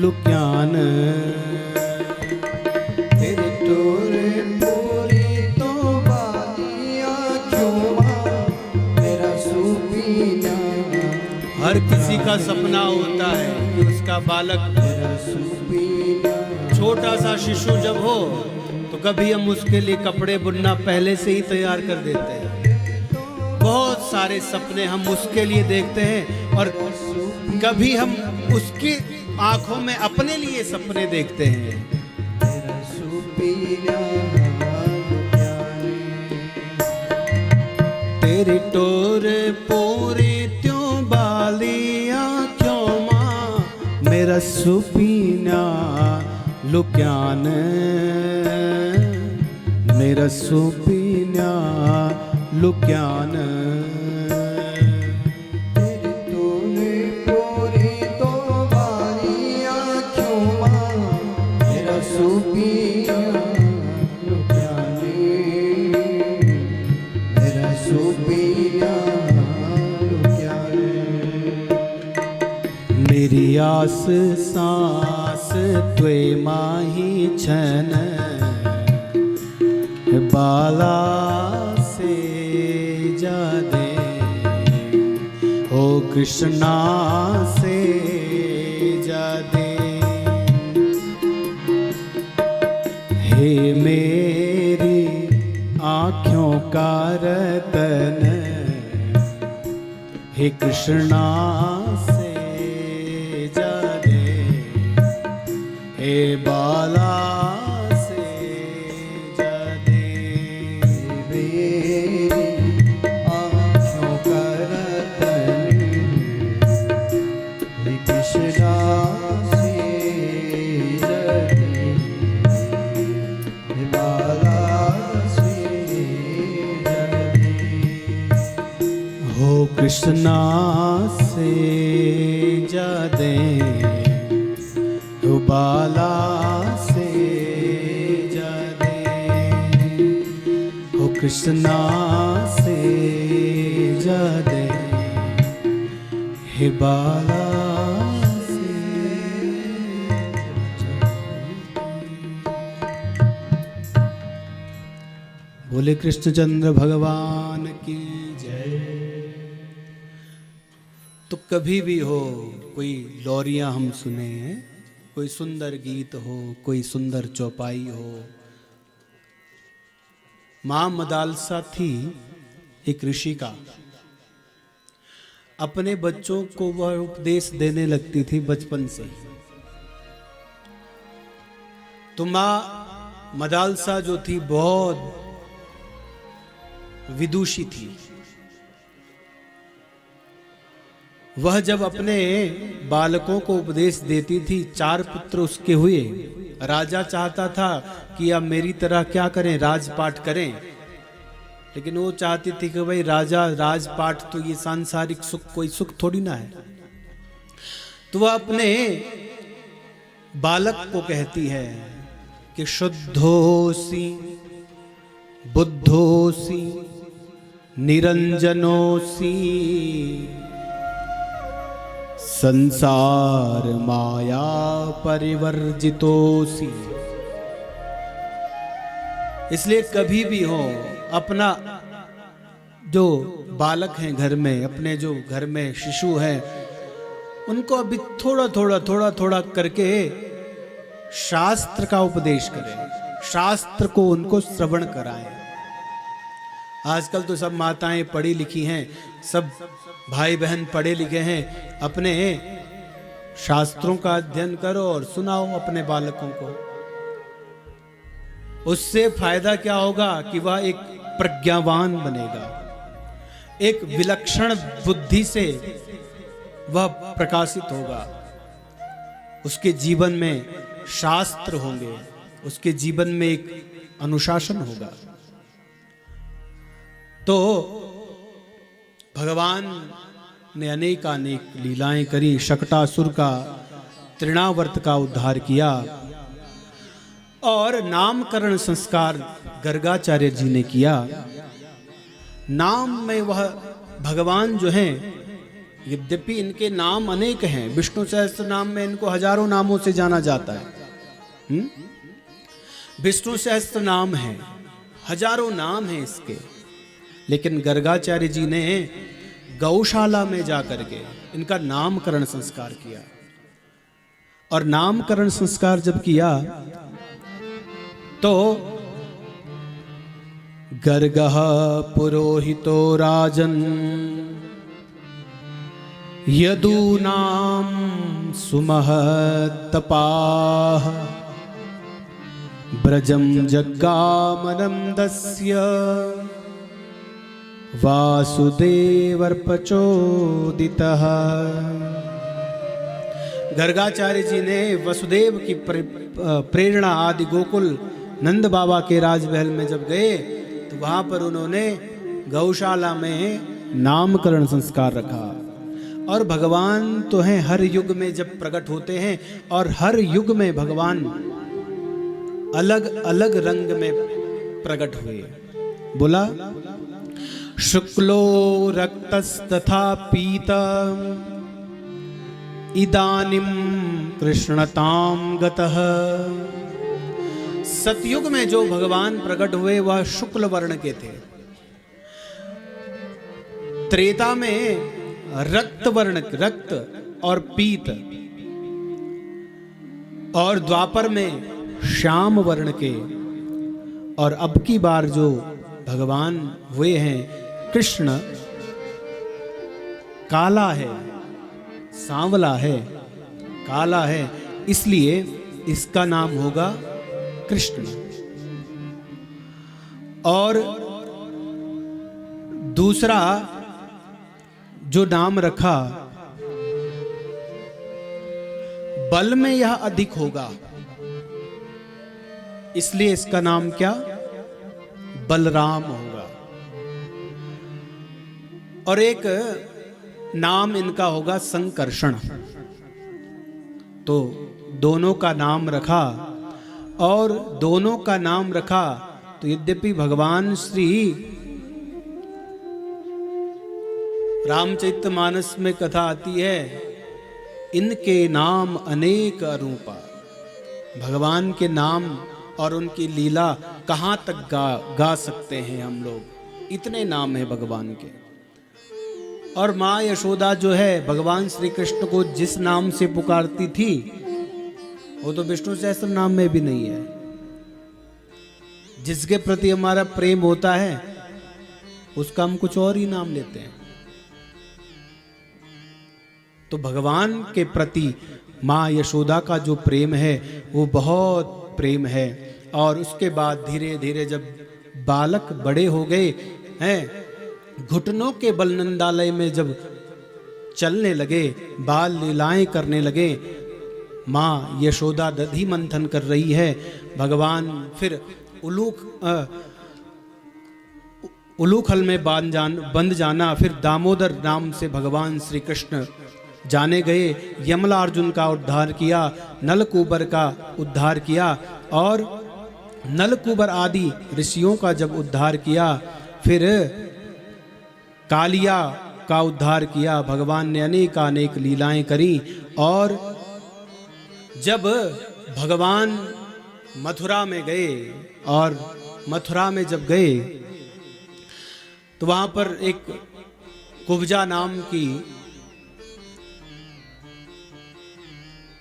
लुक्यान। तेरे टोरे पूरी तो बालियाँ क्यों मां मेरा सुपीना। हर किसी का सपना होता है कि उसका बालक, मेरा सुपीना छोटा सा शिशु जब हो तो कभी हम उसके लिए कपड़े बुनना पहले से ही तैयार कर देते हैं। बहुत सारे सपने हम उसके लिए देखते हैं और कभी हम उसकी आंखों में अपने लिए सपने देखते हैं। मेरा सुपीना जाने। तेरी टोर पूरी त्यों बाली आँखों मां मेरा सुपीना लुक्यान। मेरा सुपीना लुक्यान। तेरे तूने पूरी तो बालियाँ क्यों मां मेरा सुपीना लुक्याने। मेरा सुपीना लुक्याने। मेरी आस सांस त्वे माही छन बाला से जादे हो कृष्णा से जादे। हे मेरी आँखों का रतन हे कृष्णा से जादे। हे बाला से जादे। मेरी आँखों का रतन हे कृष्णा से जले। हे बाला से जले। हो कृष्णा से जादे हो बाला से जादे। हो कृष्णा से जादे हे बाला से जादे। बोले कृष्णचंद्र भगवान की जय। तो कभी भी हो कोई लोरियां हम सुने हैं, कोई सुंदर गीत हो, कोई सुंदर चौपाई हो। मां मदालसा थी एक ऋषि का। अपने बच्चों को वह उपदेश देने लगती थी बचपन से। तो मां मदालसा जो थी बहुत विदुषी थी। वह जब अपने बालकों को उपदेश देती थी, 4 पुत्र उसके हुए। राजा चाहता था कि अब मेरी तरह क्या करें, राजपाट करें। लेकिन वो चाहती थी कि भाई राजा राजपाट तो ये सांसारिक सुख, कोई सुख थोड़ी ना है। तो वह अपने बालक को कहती है कि शुद्धोसी बुद्धोसी निरंजनोसी संसार माया परिवर्जितोसी। इसलिए कभी भी हो अपना जो बालक हैं घर में, अपने जो घर में शिशु हैं, उनको अभी थोड़ा थोड़ा करके शास्त्र का उपदेश करें, शास्त्र को उनको श्रवण कराएं। आजकल तो सब माताएं पढ़ी लिखी हैं, सब भाई बहन पढ़े लिखे हैं, अपने शास्त्रों का अध्ययन करो और सुनाओ अपने बालकों को। उससे फायदा क्या होगा कि वह एक प्रज्ञावान बनेगा, एक विलक्षण बुद्धि से वह प्रकाशित होगा, उसके जीवन में शास्त्र होंगे, उसके जीवन में एक अनुशासन होगा। तो भगवान ने अनेक लीलाएं करी, शकटासुर का, तृणावर्त का उद्धार किया और नामकरण संस्कार गर्गाचार्य जी ने किया। नाम में वह भगवान जो हैं, यद्यपि इनके नाम अनेक हैं, विष्णु सहस्त्र नाम में इनको हजारों नामों से जाना जाता है। विष्णु सहस्त्र नाम है, हजारों नाम हैं इसके, लेकिन गर्गाचार्य जी ने गौशाला में जाकर के इनका नामकरण संस्कार किया। और नामकरण संस्कार जब किया तो गर्गः पुरोहितो राजन यदूनां सुमहत्तपाः ब्रजं जग्गामनन्दस्य वासुदेवर्पचोदितः। गर्गाचार्य जी ने वसुदेव की प्रेरणा आदि गोकुल नंद बाबा के राजमहल में जब गए तो वहां पर उन्होंने गौशाला में नामकरण संस्कार रखा। और भगवान तो हैं हर युग में जब प्रकट होते हैं, और हर युग में भगवान अलग अलग रंग में प्रकट हुए। बोला शुक्लो रक्तस्तथा पीता इदानीं कृष्णतां गतः। सतयुग में जो भगवान प्रकट हुए वह शुक्ल वर्ण के थे, त्रेता में रक्त वर्ण, रक्त और पीत, और द्वापर में श्याम वर्ण के, और अब की बार जो भगवान हुए हैं कृष्ण, काला है, सांवला है, काला है, इसलिए इसका नाम होगा कृष्ण। और दूसरा जो नाम रखा, बल में यह अधिक होगा, इसलिए इसका नाम क्या, बलराम होगा। और एक नाम इनका होगा संकर्षण। तो दोनों का नाम रखा, और दोनों का नाम रखा तो यद्यपि भगवान श्री रामचरितमानस में कथा आती है, इनके नाम अनेक अरूपा। भगवान के नाम और उनकी लीला कहाँ तक गा सकते हैं हम लोग, इतने नाम हैं भगवान के। और माँ यशोदा जो है भगवान श्री कृष्ण को जिस नाम से पुकारती थी वो तो विष्णु सहस्त्र नाम में भी नहीं है। जिसके प्रति हमारा प्रेम होता है उसका हम कुछ और ही नाम लेते हैं। तो भगवान के प्रति माँ यशोदा का जो प्रेम है वो बहुत प्रेम है। और उसके बाद धीरे धीरे जब बालक बड़े हो गए हैं, घुटनों के बल नंदालय में जब चलने लगे, बाल लीलाएं करने लगे, माँ यशोदा दधि मंथन कर रही है, भगवान फिर उलूखल में बंद जाना, फिर दामोदर नाम से भगवान श्री कृष्ण जाने गए। यमला अर्जुन का उद्धार किया, नलकूबर का उद्धार किया, और नलकूबर आदि ऋषियों का जब उद्धार किया, फिर कालिया का उद्धार किया। भगवान ने अनेक लीलाएं करी। और जब भगवान मथुरा में गए और मथुरा में जब गए तो वहां पर एक कुब्जा नाम की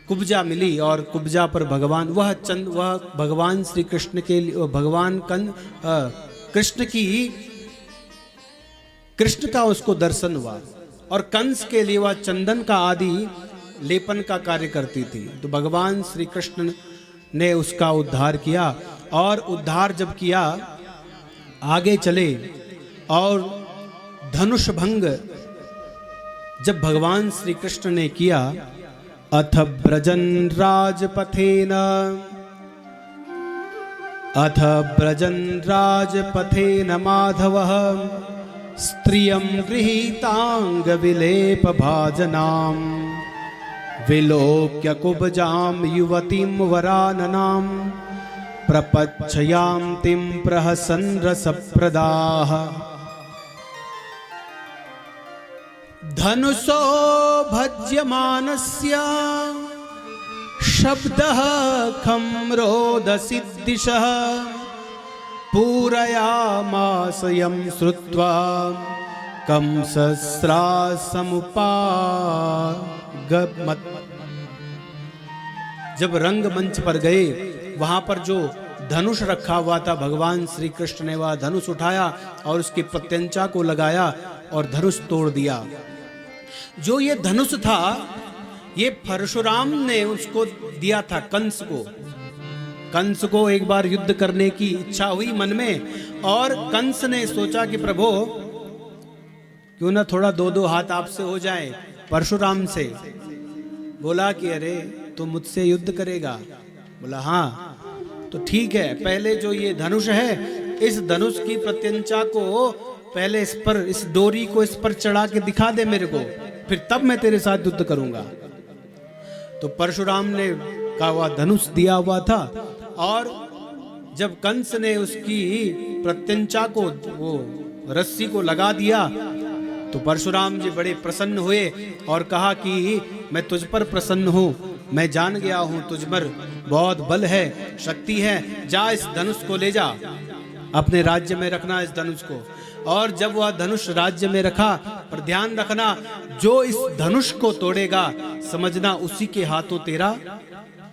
कुब्जा मिली और कुब्जा पर भगवान वह भगवान श्री कृष्ण के लिए भगवान कृष्ण का उसको दर्शन हुआ और कंस के लिए वह चंदन का आदि लेपन का कार्य करती थी। तो भगवान श्री कृष्ण ने उसका उद्धार किया और उद्धार जब किया आगे चले और धनुष भंग जब भगवान श्री कृष्ण ने किया, अथ ब्रजन राजपथेन माधवः स्त्रियं गृहीतांग विलेप भाजनाम विलोक्य कुब्जां युवतीं वराननां प्रपच्छयान्तिं प्रहसन् रसप्रदाः। धनुषो भज्यमानस्य शब्दः खं रोदसी दिशः पूरयामास यं श्रुत्वा कंसस्त्रासमुपागमत्। जब रंगमंच पर गए वहां पर जो धनुष रखा हुआ था, भगवान श्री कृष्ण ने वह धनुष उठाया और उसकी प्रत्यंचा को लगाया और धनुष तोड़ दिया। जो ये धनुष था ये परशुराम ने उसको दिया था कंस को। कंस को एक बार युद्ध करने की इच्छा हुई मन में और कंस ने सोचा कि प्रभु क्यों ना थोड़ा दो हाथ आपसे हो जाए। परशुराम से बोला कि अरे तू मुझसे युद्ध करेगा? बोला हाँ। तो ठीक है, पहले जो ये धनुष है इस धनुष की प्रत्यंचा को पहले इस डोरी को इस पर चढ़ा के दिखा दे मेरे को, फिर तब मैं तेरे साथ युद्ध करूंगा। तो परशुराम ने का वह धनुष दिया हुआ था और जब कंस ने उसकी प्रत्यंचा को वो रस्सी को लगा दिया तो परशुराम जी बड़े प्रसन्न हुए और कहा कि मैं तुझ पर प्रसन्न हूँ, मैं जान गया हूँ तुझ पर बहुत बल है, शक्ति है, जा इस धनुष को ले जा, अपने राज्य में रखना इस धनुष को। और जब वह धनुष राज्य में रखा, पर ध्यान रखना जो इस धनुष को तोड़ेगा समझना उसी के हाथों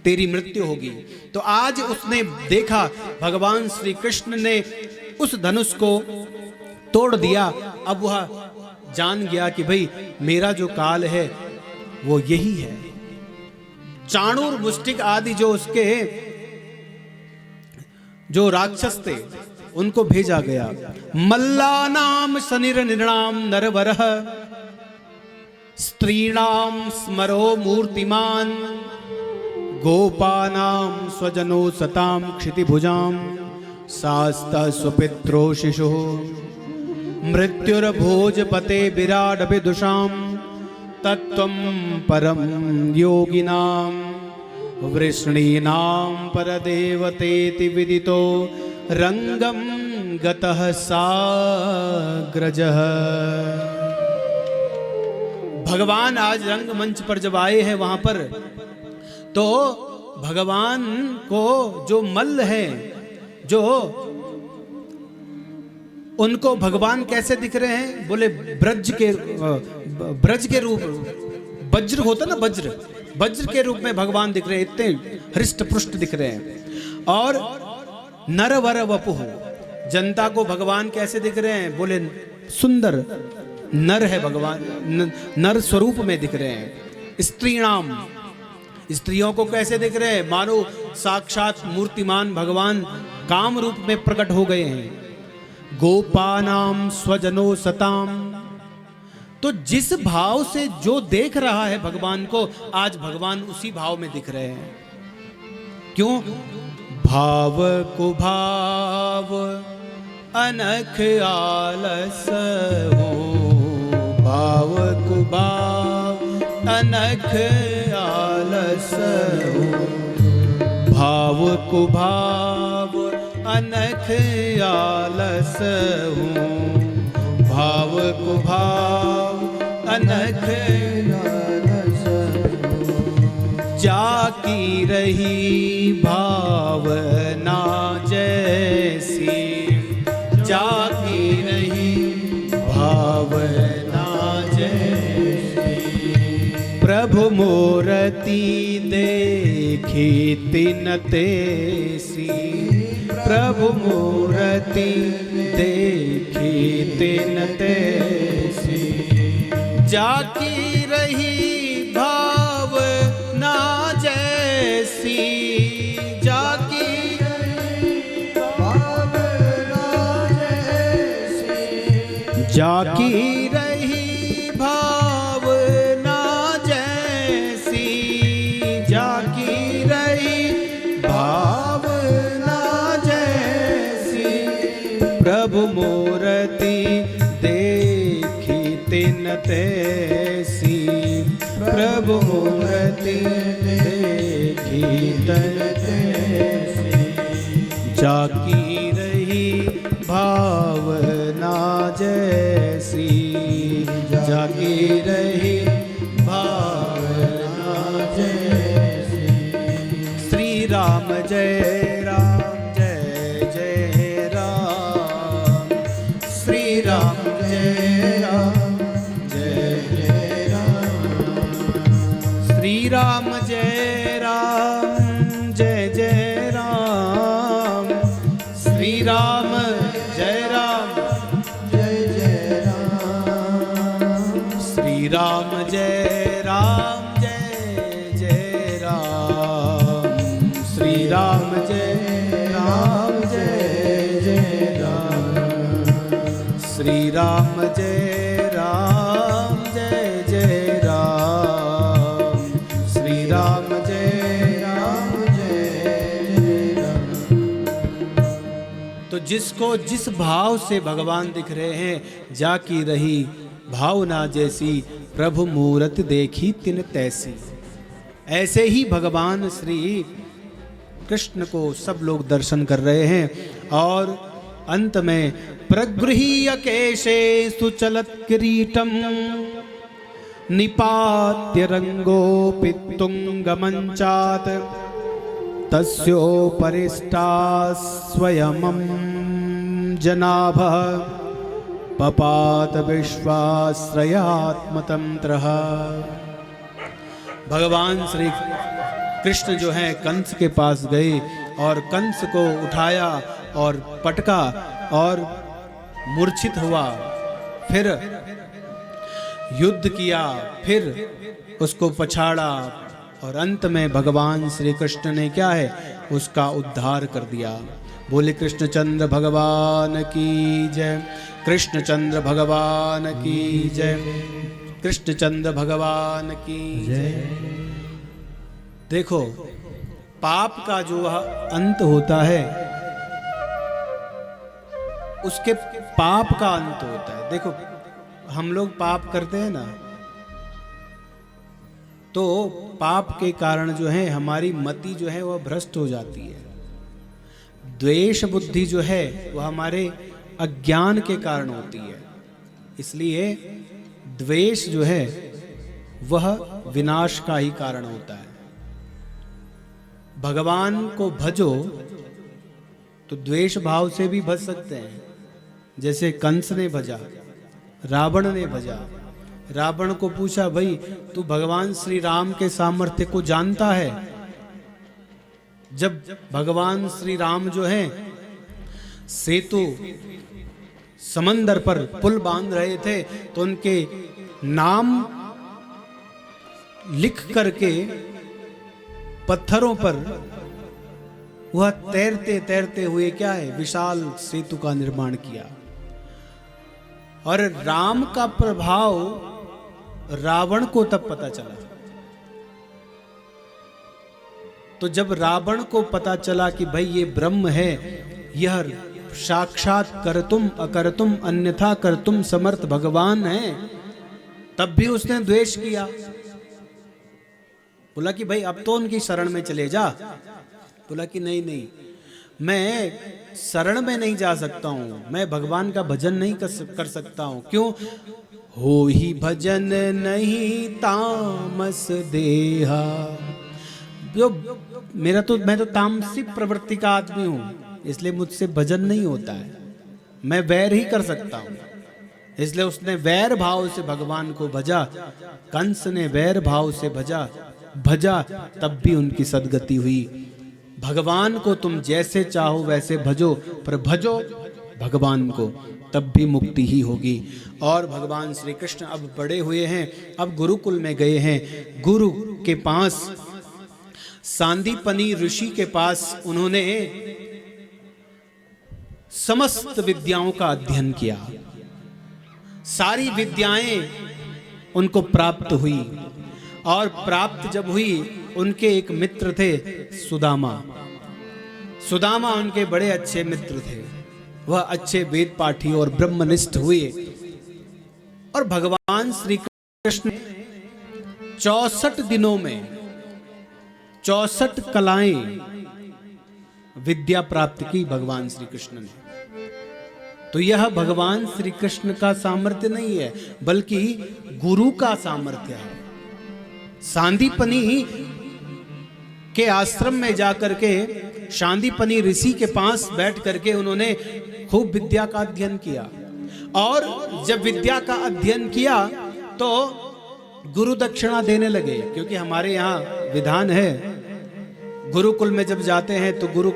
तेरी मृत्यु होगी। तो आज उसने देखा भगवान श्री कृष्ण ने उस धनुष को तोड़ दिया। अब वह जान गया कि भाई मेरा जो काल है वो यही है। चाणूर मुष्टिक आदि जो उसके जो राक्षस थे उनको भेजा गया। मल्लानाम शनिर्निर्णाम नरवरः स्त्रीणाम स्मरो मूर्तिमान गोपानां स्वजनो सतां क्षितिभुजां शास्ता सुपित्रो शिशुः मृत्युर्भोजपते विराट विदुषां तत्त्वं परं योगिनां वृष्णीनां परदेवतेति विदितो रंगम गतः साग्रजः। भगवान आज रंगमंच पर जब आए हैं वहां पर तो भगवान को जो मल्ल है जो उनको भगवान कैसे दिख रहे हैं? बोले ब्रज के रूप, वज्र होता ना वज्र के रूप में भगवान दिख रहे हैं, इतने हृष्ट पुष्ट दिख रहे हैं। और नरवर वपुः, जनता को भगवान कैसे दिख रहे हैं? बोले सुंदर नर है भगवान, नर स्वरूप में दिख रहे हैं। स्त्रीणाम, स्त्रियों को कैसे दिख रहे हैं? मानो साक्षात मूर्तिमान भगवान काम रूप में प्रकट हो गए हैं। गोपानाम स्वजनो सताम, तो जिस भाव से जो देख रहा है भगवान को आज भगवान उसी भाव में दिख रहे हैं। क्यों? भाव को भाव अनख आलस हो, भाव को भाव अनख आलस हो, भाव को भाव अनख आलस हो, भाव को भाव अनख आलस हो। जाकी रही भावना जैसी देखी तिन तेसी, प्रभु मूरति देखी तिन तेसी, जाकी रही भावना जैसी, जाकी जाकी रही भावना जैसी, जाकी रही भावना जैसी, प्रभु मूरति देखी तिन तैसी, प्रभु मूरति देखी तिन तैसी, जाकी रही भावना जैसी, जागी रही भावना जैसी। श्री राम जय राम जय जय राम, श्री राम जय राम जय जय राम, श्री राम जय राम जय जय राम, श्री राम जय राम जय जय राम, श्री राम जय राम जय जय राम, श्री राम जय राम जय जय राम, श्री राम जय राम जय जय राम, श्री राम जय राम जय जय राम। तो जिसको जिस भाव से भगवान दिख रहे हैं, जाकी रही भावना जैसी, प्रभु मूरत देखी तिन तैसी। ऐसे ही भगवान श्री कृष्ण को सब लोग दर्शन कर रहे हैं। और अंत में प्रगृह्य केशे सुचलत किरीटम, निपात्य रंगोपि तुंगमंचात्, तस्योपरिष्टा स्वयमं जनाभः, पपात विश्वाश्रयात्मतंत्रः। भगवान श्री कृष्ण जो है कंस के पास गए और कंस को उठाया और पटका और मूर्छित हुआ, फिर युद्ध किया, फिर उसको पछाड़ा और अंत में भगवान श्री कृष्ण ने क्या है, उसका उद्धार कर दिया। बोले कृष्णचंद्र भगवान की जय, कृष्णचंद्र भगवान की जय, कृष्णचंद्र भगवान की जय। देखो पाप का जो अंत होता है, उसके पाप का अंत होता है। देखो हम लोग पाप करते हैं ना, तो पाप के कारण जो है हमारी मति जो है वह भ्रष्ट हो जाती है। द्वेष बुद्धि जो है वह हमारे अज्ञान के कारण होती है। इसलिए द्वेष जो है वह विनाश का ही कारण होता है। भगवान को भजो तो द्वेष भाव से भी भज सकते हैं। जैसे कंस ने भजा, रावण ने भजा। रावण को पूछा, भाई तू भगवान श्री राम के सामर्थ्य को जानता है? जब भगवान श्री राम जो है सेतु समंदर पर पुल बांध रहे थे, तो उनके नाम लिख करके पत्थरों पर वह तैरते तैरते हुए क्या है, विशाल सेतु का निर्माण किया। और राम का प्रभाव रावण को तब पता चला। तो जब रावण को पता चला कि भाई ये ब्रह्म है, यह साक्षात करतुम अकर्तुम अन्यथा करतुम समर्थ भगवान है, तब भी उसने द्वेष किया। बोला कि भाई अब तो उनकी शरण में चले जा। बोला कि नहीं नहीं, मैं शरण में नहीं जा सकता हूं, मैं भगवान का भजन नहीं कर सकता हूं। क्यों? हो ही भजन नहीं तामस देहा। जो मैं तो तामसिक प्रवृत्ति का आदमी हूं, इसलिए मुझसे भजन नहीं होता है। मैं वैर ही कर सकता हूं। इसलिए उसने वैर भाव से भगवान को भजा। कंस ने वैर भाव से भजा भजा तब भी उनकी सदगति हुई। भगवान को तुम जैसे चाहो वैसे भजो, पर भजो भगवान को, तब भी मुक्ति ही होगी। और भगवान श्री कृष्ण अब बड़े हुए हैं, अब गुरुकुल में गए हैं। गुरु के पास, सांदीपनी ऋषि के पास उन्होंने समस्त विद्याओं का अध्ययन किया। सारी विद्याएं उनको प्राप्त हुई, और प्राप्त जब हुई, उनके एक मित्र थे सुदामा। सुदामा उनके बड़े अच्छे मित्र थे। वह अच्छे वेद पाठी और ब्रह्मनिष्ठ हुए, और भगवान श्री कृष्ण 64 दिनों में 64 कलाएं विद्या प्राप्त की भगवान श्री कृष्ण ने। तो यह भगवान श्री कृष्ण का सामर्थ्य नहीं है, बल्कि गुरु का सामर्थ्य है। सांदीपनी के आश्रम में जाकर के, सांदीपनी ऋषि के पास बैठ करके उन्होंने खूब विद्या का अध्ययन किया। और जब विद्या का अध्ययन किया तो गुरु दक्षिणा देने लगे, क्योंकि हमारे यहाँ विधान है, गुरुकुल में जब जाते हैं तो गुरु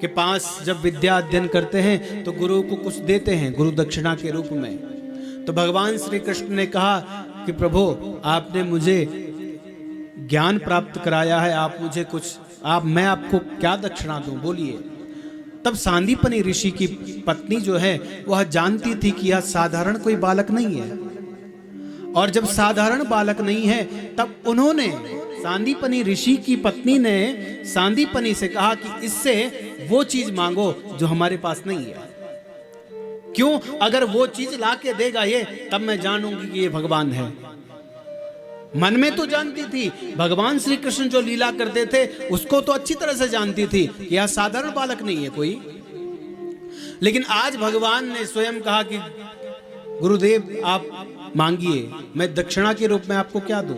के पास जब विद्या अध्ययन करते हैं तो गुरु को कुछ देते हैं गुरु दक्षिणा के रूप में। तो भगवान श्री कृष्ण ने कहा कि प्रभु, आपने मुझे ज्ञान प्राप्त कराया है, आप मुझे कुछ, मैं आपको क्या दक्षिणा दूं, बोलिए। तब सांदीपनी ऋषि की पत्नी जो है वह जानती थी कि यह साधारण कोई बालक नहीं है, और जब साधारण बालक नहीं है तब उन्होंने, सांदीपनी ऋषि की पत्नी ने सांदीपनी से कहा कि इससे वो चीज मांगो जो हमारे पास नहीं है। क्यों? अगर वो चीज लाके देगा ये, तब मैं जानूंगी कि ये भगवान है। मन में तो जानती थी, भगवान श्री कृष्ण जो लीला करते थे उसको तो अच्छी तरह से जानती थी कि यह साधारण बालक नहीं है कोई। लेकिन आज भगवान ने स्वयं कहा कि गुरुदेव आप मांगिए, मैं दक्षिणा के रूप में आपको क्या दूं।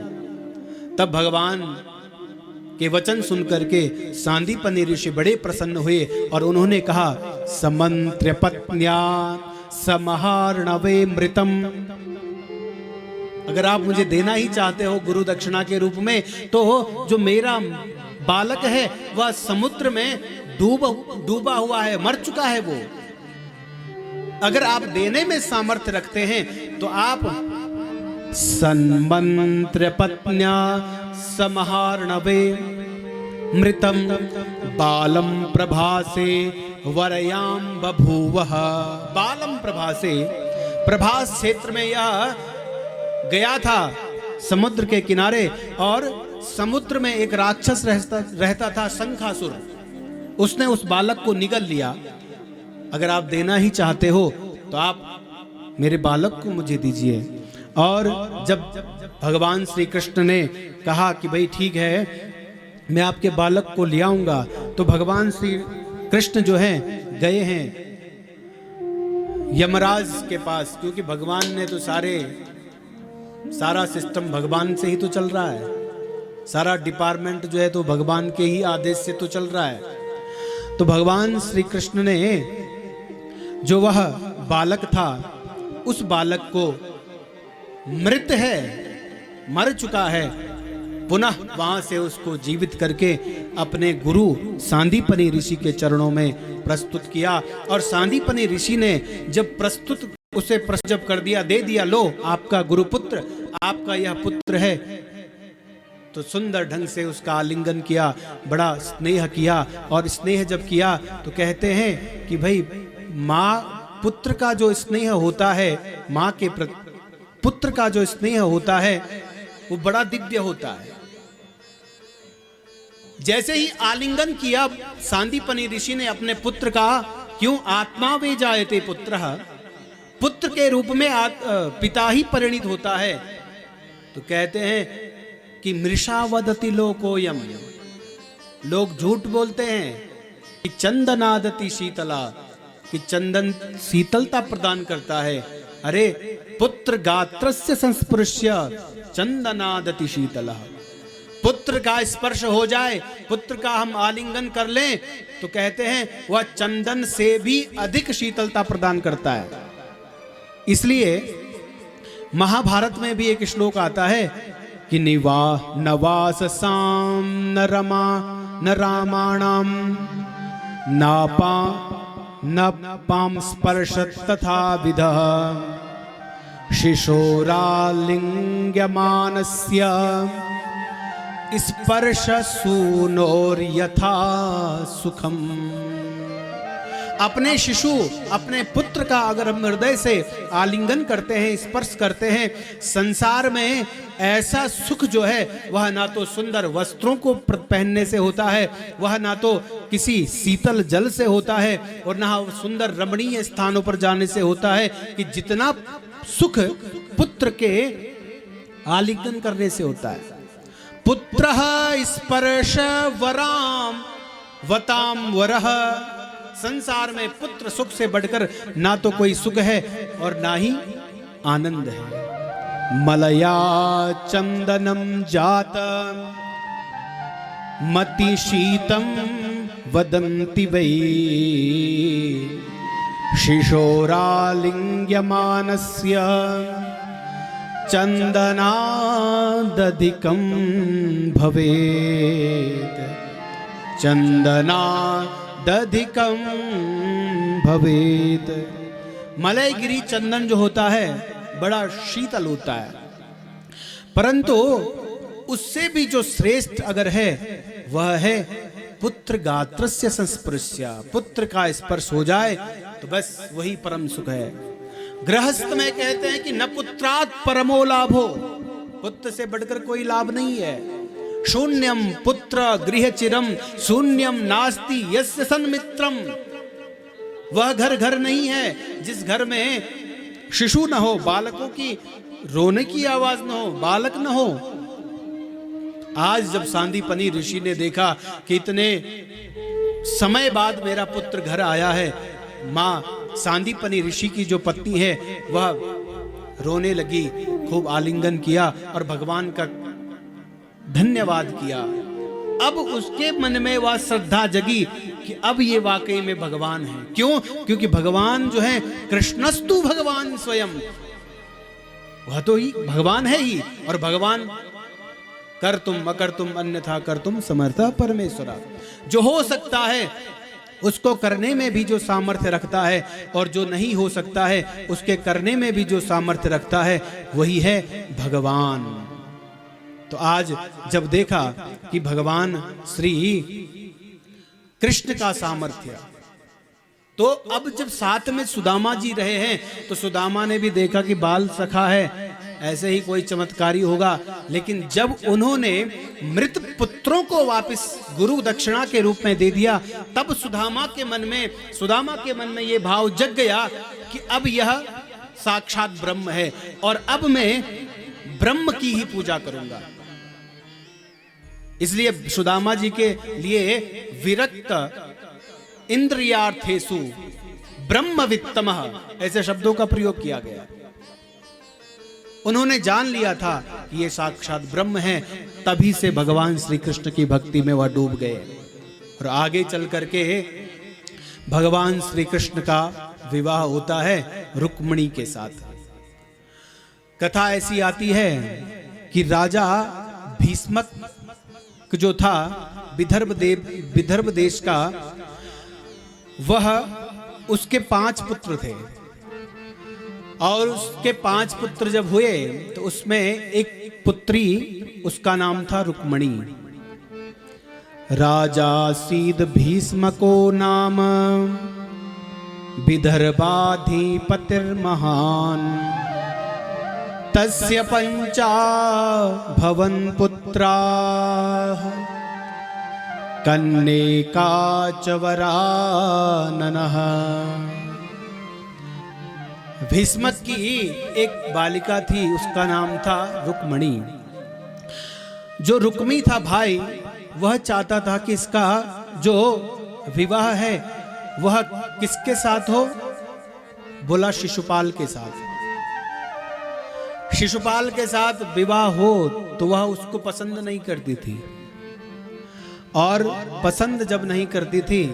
तब भगवान के वचन सुन करके सांदीपनी ऋषि बड़े प्रसन्न हुए, और उन्होंने कहा, समंत्र पत्न्या समहार्णवे मृतम। अगर आप मुझे देना ही चाहते हो गुरु दक्षिणा के रूप में, तो जो मेरा बालक है वह समुद्र में डूबा हुआ है, मर चुका है वो। अगर आप देने में सामर्थ्य रखते हैं तो आप सन्मंत्र पत्न्या समहार्णवे मृतम बालम प्रभासे वरयाम बभूवः। बालम प्रभासे, प्रभास क्षेत्र में यह गया था समुद्र के किनारे, और समुद्र में एक राक्षस रहता था, शंखासुर। उसने उस बालक को निगल लिया। अगर आप देना ही चाहते हो तो आप मेरे बालक को मुझे दीजिए। और जब भगवान श्री कृष्ण ने कहा कि भाई ठीक है, मैं आपके बालक को ले आऊंगा, तो भगवान श्री कृष्ण जो हैं गए हैं यमराज के पास, क्योंकि भगवान ने तो सारा सिस्टम भगवान से ही तो चल रहा है, सारा डिपार्टमेंट जो है तो भगवान के ही आदेश से तो चल रहा है। तो भगवान श्री कृष्ण ने जो वह बालक था, उस बालक को मृत है, मर चुका है, पुनः वहां से उसको जीवित करके अपने गुरु सांदीपनी ऋषि के चरणों में प्रस्तुत किया। और सांदीपनी ऋषि ने जब प्रस्तुत उसे जब कर दिया, दे दिया, लो आपका गुरुपुत्र, आपका यह पुत्र है, तो सुंदर ढंग से उसका आलिंगन किया, बड़ा स्नेह किया। और स्नेह जब किया तो कहते हैं कि भाई माँ पुत्र का जो स्नेह होता है, माँ के पुत्र का जो स्नेह होता है वो बड़ा दिव्य होता है। जैसे ही आलिंगन किया सांदीपनी ऋषि ने अपने पुत्र का, क्यों आत्मा वे जायते पुत्रः, पुत्र के रूप में पिता ही परिणित होता है। तो कहते हैं कि मृषा वदति लोकोयम, लोग झूठ बोलते हैं कि चंदनादति शीतला, कि चंदन शीतलता प्रदान करता है। अरे पुत्र गात्रस्य संस्पृश्य चंदनादति शीतला, पुत्र का स्पर्श हो जाए, पुत्र का हम आलिंगन कर लें, तो कहते हैं वह चंदन से भी अधिक शीतलता प्रदान करता है। इसलिए महाभारत में भी एक श्लोक आता है कि नवाससां न रामाणाम न पाम स्पर्श तथा विधः शिशोरालिङ्ग्यमानस्य स्पर्श सूनोर यथा सुखम। अपने शिशु अपने पुत्र का अगर हम हृदय से आलिंगन करते हैं, स्पर्श करते हैं, संसार में ऐसा सुख जो है वह ना तो सुंदर वस्त्रों को पहनने से होता है, वह ना तो किसी शीतल जल से होता है, और ना सुंदर रमणीय स्थानों पर जाने से होता है, कि जितना सुख पुत्र के आलिंगन करने से होता है। पुत्रः स्पर्श वराम वताम वरः। संसार में पुत्र सुख से बढ़कर ना तो कोई सुख है और ना ही आनंद है। मलया चंदनम जात मति शीतम वदन्ति वै शिशोरालिङ्ग्यमानस्य चंदनादधिकं भवेत्। चंदनादधिकं भवेत्। मलयगिरी चंदन जो होता है बड़ा शीतल होता है, परंतु उससे भी जो श्रेष्ठ अगर है वह है पुत्र गात्रस्य संस्पृश्य। पुत्र का स्पर्श हो जाए तो बस वही परम सुख है। गृहस्थ में कहते हैं कि न पुत्रात् परमो लाभो, पुत्र से बढ़कर कोई लाभ नहीं है। शून्यम पुत्र गृह चिरम शून्यम नास्ति यस्य सन्मित्रम। वह घर घर नहीं है जिस घर में शिशु न हो, बालकों की रोने की आवाज न हो, बालक न हो। आज जब सांदीपनी ऋषि ने देखा कि इतने समय बाद मेरा पुत्र घर आया है, माँ सांदीपनी ऋषि की जो पत्नी है वह रोने लगी, खूब आलिंगन किया और भगवान का धन्यवाद किया। अब उसके मन में वह श्रद्धा जगी कि अब ये वाकई में भगवान है। क्यों? क्योंकि भगवान जो है कृष्णस्तु भगवान स्वयं, वह तो ही भगवान है ही। और भगवान कर तुम अकर तुम अन्यथा कर तुम समर्था परमेश्वरा। जो हो सकता है उसको करने में भी जो सामर्थ्य रखता है, और जो नहीं हो सकता है उसके करने में भी जो सामर्थ्य रखता है, वही है भगवान। तो आज जब देखा कि भगवान श्री कृष्ण का सामर्थ्य, तो अब जब साथ में सुदामा जी रहे हैं तो सुदामा ने भी देखा कि बाल सखा है, ऐसे ही कोई चमत्कारी होगा। लेकिन जब उन्होंने मृत पुत्रों को वापस गुरु दक्षिणा के रूप में दे दिया, तब सुदामा के मन में ये भाव जग गया कि अब यह साक्षात ब्रह्म है और अब मैं ब्रह्म की ही पूजा करूंगा। इसलिए सुदामा जी के लिए विरक्त इंद्रियार्थेषु ब्रह्मवित्तमः ऐसे शब्दों का प्रयोग किया गया। उन्होंने जान लिया था कि ये साक्षात ब्रह्म है, तभी से भगवान श्री कृष्ण की भक्ति में वह डूब गए। और आगे चल करके भगवान श्री कृष्ण का विवाह होता है रुक्मिणी के साथ। कथा ऐसी आती है कि राजा भीष्मक जो था विदर्भ देश का, वह उसके 5 पुत्र थे। और उसके 5 पुत्र जब हुए तो उसमें एक पुत्री, उसका नाम था रुक्मिणी। राजा सीद भीष्मको नाम विदर्भाधिपतिर्महान तस्य 5 भवन पुत्राः कन्यका च वराननः। भीष्मक की एक बालिका थी, उसका नाम था रुक्मिणी। जो रुक्मी था भाई, वह चाहता था कि इसका जो विवाह है वह किसके साथ हो? बोला शिशुपाल के साथ। शिशुपाल के साथ विवाह हो तो वह उसको पसंद नहीं करती थी, और पसंद जब नहीं करती थी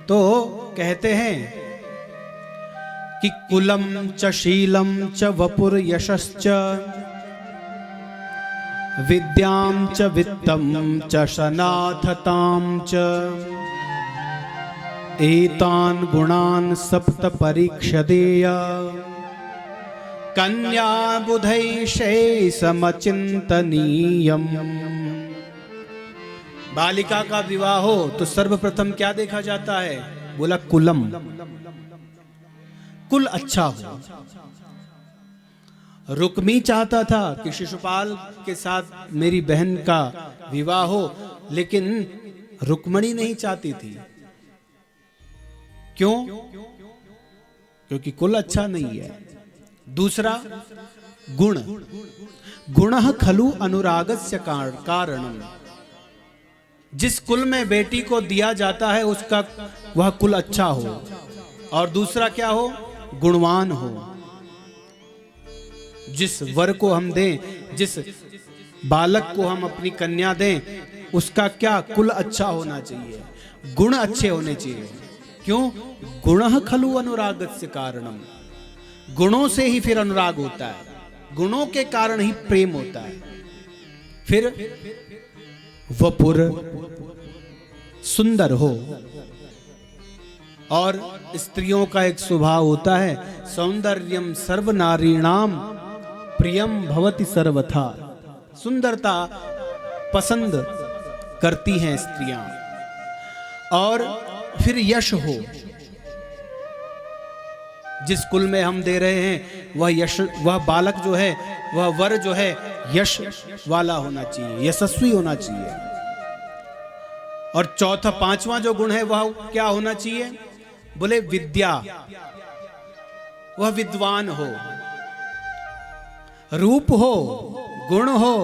तो कहते हैं कि कुलम च शीलम च वपुर यशश्च विद्यां च वित्तं च शनाथतां च एतान् गुणान् सप्त परीक्षदेय कन्या बुधैषे समचिंतनीयम्। बालिका का विवाह हो तो सर्वप्रथम क्या देखा जाता है? बोला कुलम, कुल अच्छा हो। रुक्मी चाहता था कि शिशुपाल के साथ मेरी बहन का विवाह हो, लेकिन रुक्मणी नहीं चाहती थी। क्यों? क्योंकि कुल अच्छा नहीं है। दूसरा गुण, गुणः खलु अनुरागस्य कारणम। जिस कुल में बेटी को दिया जाता है उसका वह कुल अच्छा हो। और दूसरा क्या हो? गुणवान हो। जिस वर को हम दें, जिस बालक को हम अपनी कन्या दें, उसका क्या कुल अच्छा होना चाहिए, गुण अच्छे होने चाहिए। क्यों? गुणः खलु अनुरागस्य कारणम। गुणों से ही फिर अनुराग होता है, गुणों के कारण ही प्रेम होता है। फिर वपुर सुंदर हो। और स्त्रियों का एक स्वभाव होता है, सौंदर्यम सर्वनारीणाम प्रियम भवति सर्वथा। सुंदरता पसंद करती हैं स्त्रियां। और फिर यश हो। जिस कुल में हम दे रहे हैं वह यश, वह बालक जो है, वह वर जो है यश वाला होना चाहिए, यशस्वी होना चाहिए। और चौथा पांचवा जो गुण है वह क्या होना चाहिए? बोले विद्या, वह विद्वान हो। रूप हो, गुण हो,